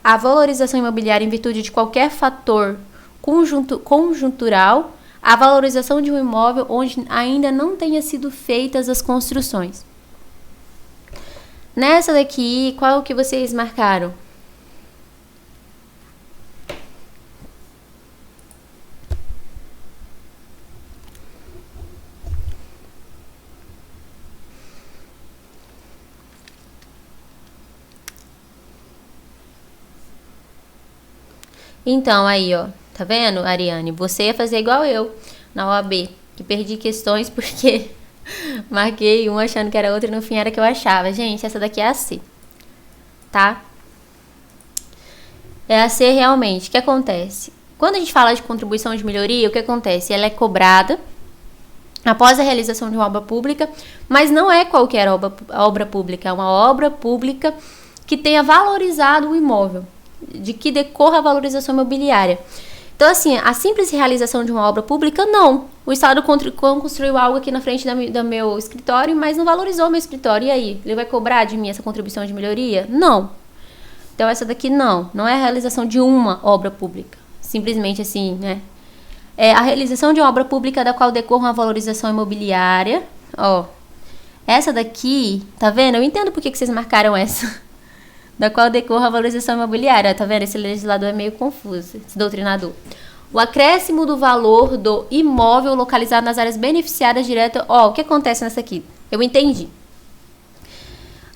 a valorização imobiliária em virtude de qualquer fator conjuntural, a valorização de um imóvel onde ainda não tenha sido feitas as construções. Nessa daqui, qual que vocês marcaram? Então, aí, ó, tá vendo, Ariane? Você ia fazer igual eu na OAB, que perdi questões porque marquei um achando que era outra e no fim era que eu achava. Gente, essa daqui é a C, tá? É a C realmente. O que acontece? Quando a gente fala de contribuição de melhoria, o que acontece? Ela é cobrada após a realização de uma obra pública, mas não é qualquer obra pública, é uma obra pública que tenha valorizado o imóvel, de que decorra a valorização imobiliária. Então, assim, a simples realização de uma obra pública, não. O Estado construiu algo aqui na frente do meu escritório, mas não valorizou o meu escritório. E aí? Ele vai cobrar de mim essa contribuição de melhoria? Não. Então, essa daqui não é a realização de uma obra pública. Simplesmente assim, né? É a realização de uma obra pública da qual decorra uma valorização imobiliária. Ó, essa daqui, tá vendo? Eu entendo por que vocês marcaram essa. Da qual decorra a valorização imobiliária. Tá vendo? Esse legislador é meio confuso, esse doutrinador. O acréscimo do valor do imóvel localizado nas áreas beneficiadas direta. Ó, o que acontece nessa aqui? Eu entendi.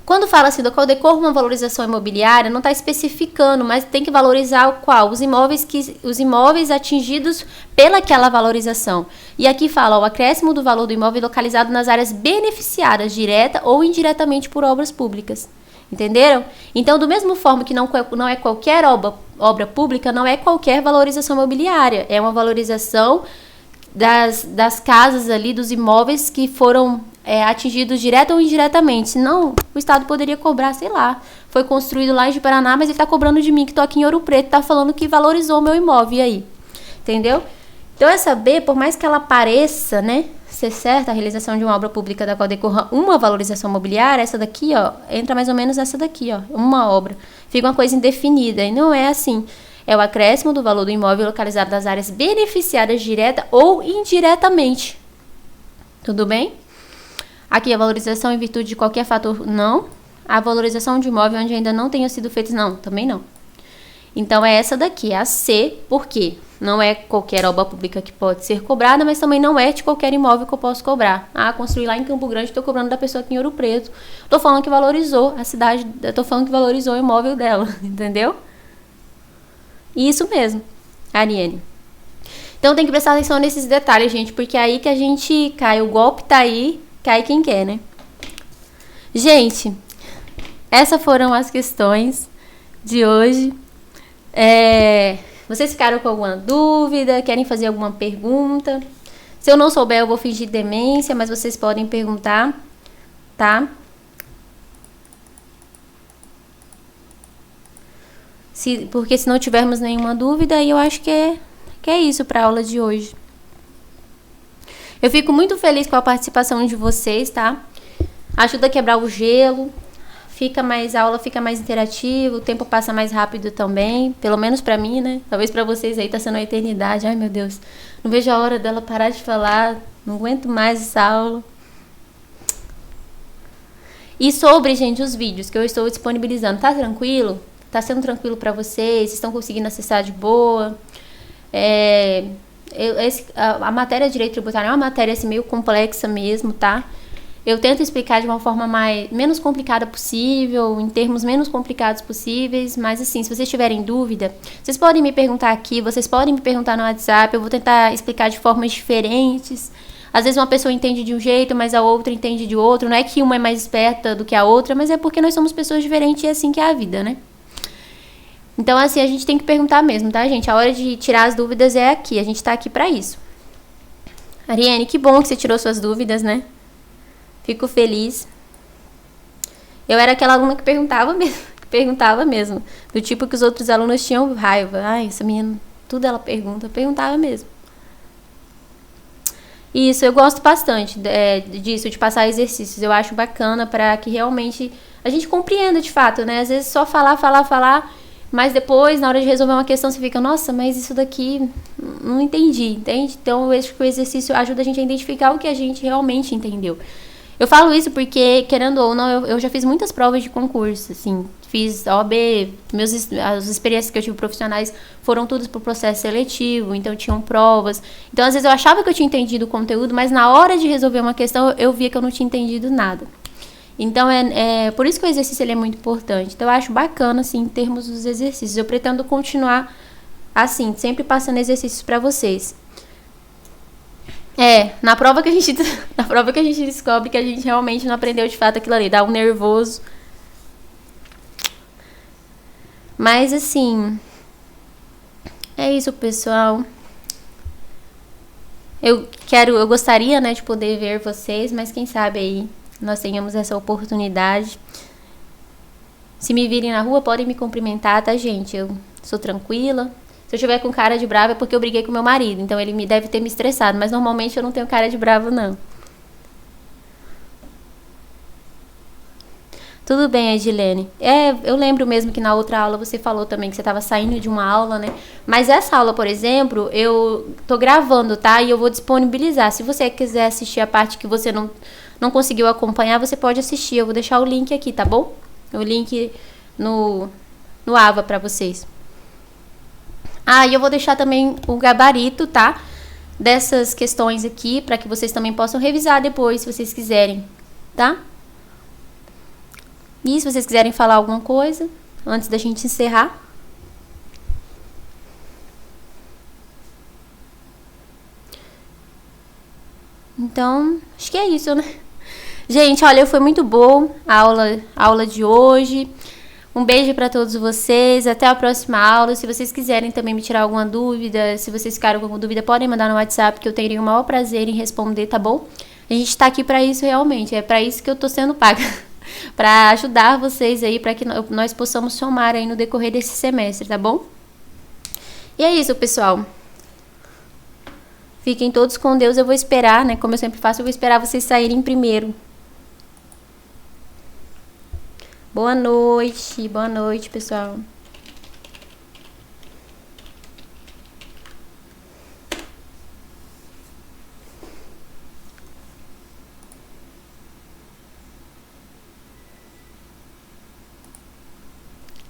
Quando fala assim, do qual decorra uma valorização imobiliária, não está especificando, mas tem que valorizar o qual? Os imóveis atingidos pelaquela valorização. E aqui fala, o acréscimo do valor do imóvel localizado nas áreas beneficiadas, direta ou indiretamente por obras públicas. Entenderam? Então, do mesmo forma que não é qualquer obra pública, não é qualquer valorização imobiliária. É uma valorização das casas ali, dos imóveis que foram atingidos direta ou indiretamente. Senão, o Estado poderia cobrar, sei lá. Foi construído lá em Paraná, mas ele está cobrando de mim que estou aqui em Ouro Preto, está falando que valorizou o meu imóvel. E aí? Entendeu? Então, essa B, por mais que ela pareça, né, ser certa, a realização de uma obra pública da qual decorra uma valorização imobiliária, essa daqui, ó, entra mais ou menos essa daqui, ó, uma obra. Fica uma coisa indefinida, e não é assim. É o acréscimo do valor do imóvel localizado nas áreas beneficiadas direta ou indiretamente. Tudo bem? Aqui, a valorização em virtude de qualquer fator, não. A valorização de imóvel onde ainda não tenha sido feito, não, também não. Então, é essa daqui, a C, por quê? Não é qualquer obra pública que pode ser cobrada, mas também não é de qualquer imóvel que eu posso cobrar. Construí lá em Campo Grande, estou cobrando da pessoa aqui em Ouro Preto. Estou falando que valorizou a cidade, estou falando que valorizou o imóvel dela, entendeu? Isso mesmo, Ariane. Então tem que prestar atenção nesses detalhes, gente, porque é aí que a gente cai. O golpe tá aí, cai quem quer, né? Gente, essas foram as questões de hoje. Vocês ficaram com alguma dúvida? Querem fazer alguma pergunta? Se eu não souber, eu vou fingir demência, mas vocês podem perguntar, tá? Porque se não tivermos nenhuma dúvida, aí eu acho que é isso para a aula de hoje. Eu fico muito feliz com a participação de vocês, tá? Ajuda a quebrar o gelo. A aula fica mais interativa, o tempo passa mais rápido também, pelo menos pra mim, né? Talvez pra vocês aí tá sendo uma eternidade. Ai, meu Deus, não vejo a hora dela parar de falar, não aguento mais essa aula. E sobre, gente, os vídeos que eu estou disponibilizando, tá tranquilo? Tá sendo tranquilo pra vocês? Estão conseguindo acessar de boa? A matéria de direito tributário é uma matéria assim, meio complexa mesmo, tá? Eu tento explicar de uma forma menos complicada possível, em termos menos complicados possíveis, mas assim, se vocês tiverem dúvida, vocês podem me perguntar aqui, vocês podem me perguntar no WhatsApp, eu vou tentar explicar de formas diferentes. Às vezes uma pessoa entende de um jeito, mas a outra entende de outro. Não é que uma é mais esperta do que a outra, mas é porque nós somos pessoas diferentes e é assim que é a vida, né? Então, assim, a gente tem que perguntar mesmo, tá, gente? A hora de tirar as dúvidas é aqui, a gente tá aqui pra isso. Ariane, que bom que você tirou suas dúvidas, né? Fico feliz. Eu era aquela aluna que perguntava mesmo. Do tipo que os outros alunos tinham raiva. Ai, essa menina, tudo ela perguntava mesmo. Isso, eu gosto bastante disso, de passar exercícios. Eu acho bacana para que realmente a gente compreenda de fato, né? Às vezes só falar, mas depois, na hora de resolver uma questão, você fica, nossa, mas isso daqui não entendi, entende? Então, eu acho que o exercício ajuda a gente a identificar o que a gente realmente entendeu. Eu falo isso porque, querendo ou não, eu já fiz muitas provas de concurso, assim, fiz OAB, as experiências que eu tive profissionais foram todas por processo seletivo, então tinham provas. Então, às vezes eu achava que eu tinha entendido o conteúdo, mas na hora de resolver uma questão, eu via que eu não tinha entendido nada. Então, por isso que o exercício ele é muito importante. Então, eu acho bacana, assim, em termos dos exercícios. Eu pretendo continuar assim, sempre passando exercícios para vocês. Na prova que a gente descobre que a gente realmente não aprendeu de fato aquilo ali, dá um nervoso. Mas assim, é isso, pessoal. Eu gostaria, né, de poder ver vocês, mas quem sabe aí nós tenhamos essa oportunidade. Se me virem na rua, podem me cumprimentar, tá, gente? Eu sou tranquila. Se eu estiver com cara de brava é porque eu briguei com meu marido, então ele deve ter me estressado, mas normalmente eu não tenho cara de bravo, não. Tudo bem, Edilene. Eu lembro mesmo que na outra aula você falou também que você estava saindo de uma aula, né? Mas essa aula, por exemplo, eu tô gravando, tá? E eu vou disponibilizar. Se você quiser assistir a parte que você não conseguiu acompanhar, você pode assistir. Eu vou deixar o link aqui, tá bom? O link no Ava para vocês. E eu vou deixar também o gabarito, tá? Dessas questões aqui, para que vocês também possam revisar depois, se vocês quiserem, tá? E se vocês quiserem falar alguma coisa, antes da gente encerrar. Então, acho que é isso, né? Gente, olha, foi muito bom a aula de hoje. Um beijo para todos vocês, até a próxima aula. Se vocês quiserem também me tirar alguma dúvida, se vocês ficaram com alguma dúvida, podem mandar no WhatsApp, que eu teria o maior prazer em responder, tá bom? A gente tá aqui para isso realmente, é para isso que eu tô sendo paga, para ajudar vocês aí, para que nós possamos somar aí no decorrer desse semestre, tá bom? E é isso, pessoal. Fiquem todos com Deus, eu vou esperar, né? Como eu sempre faço, eu vou esperar vocês saírem primeiro. Boa noite, pessoal.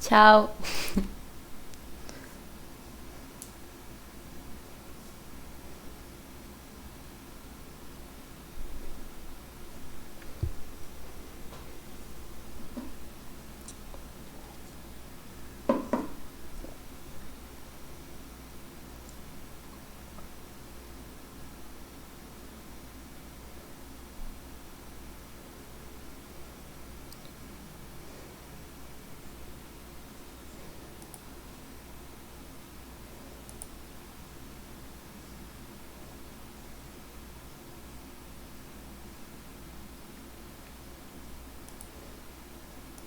Tchau.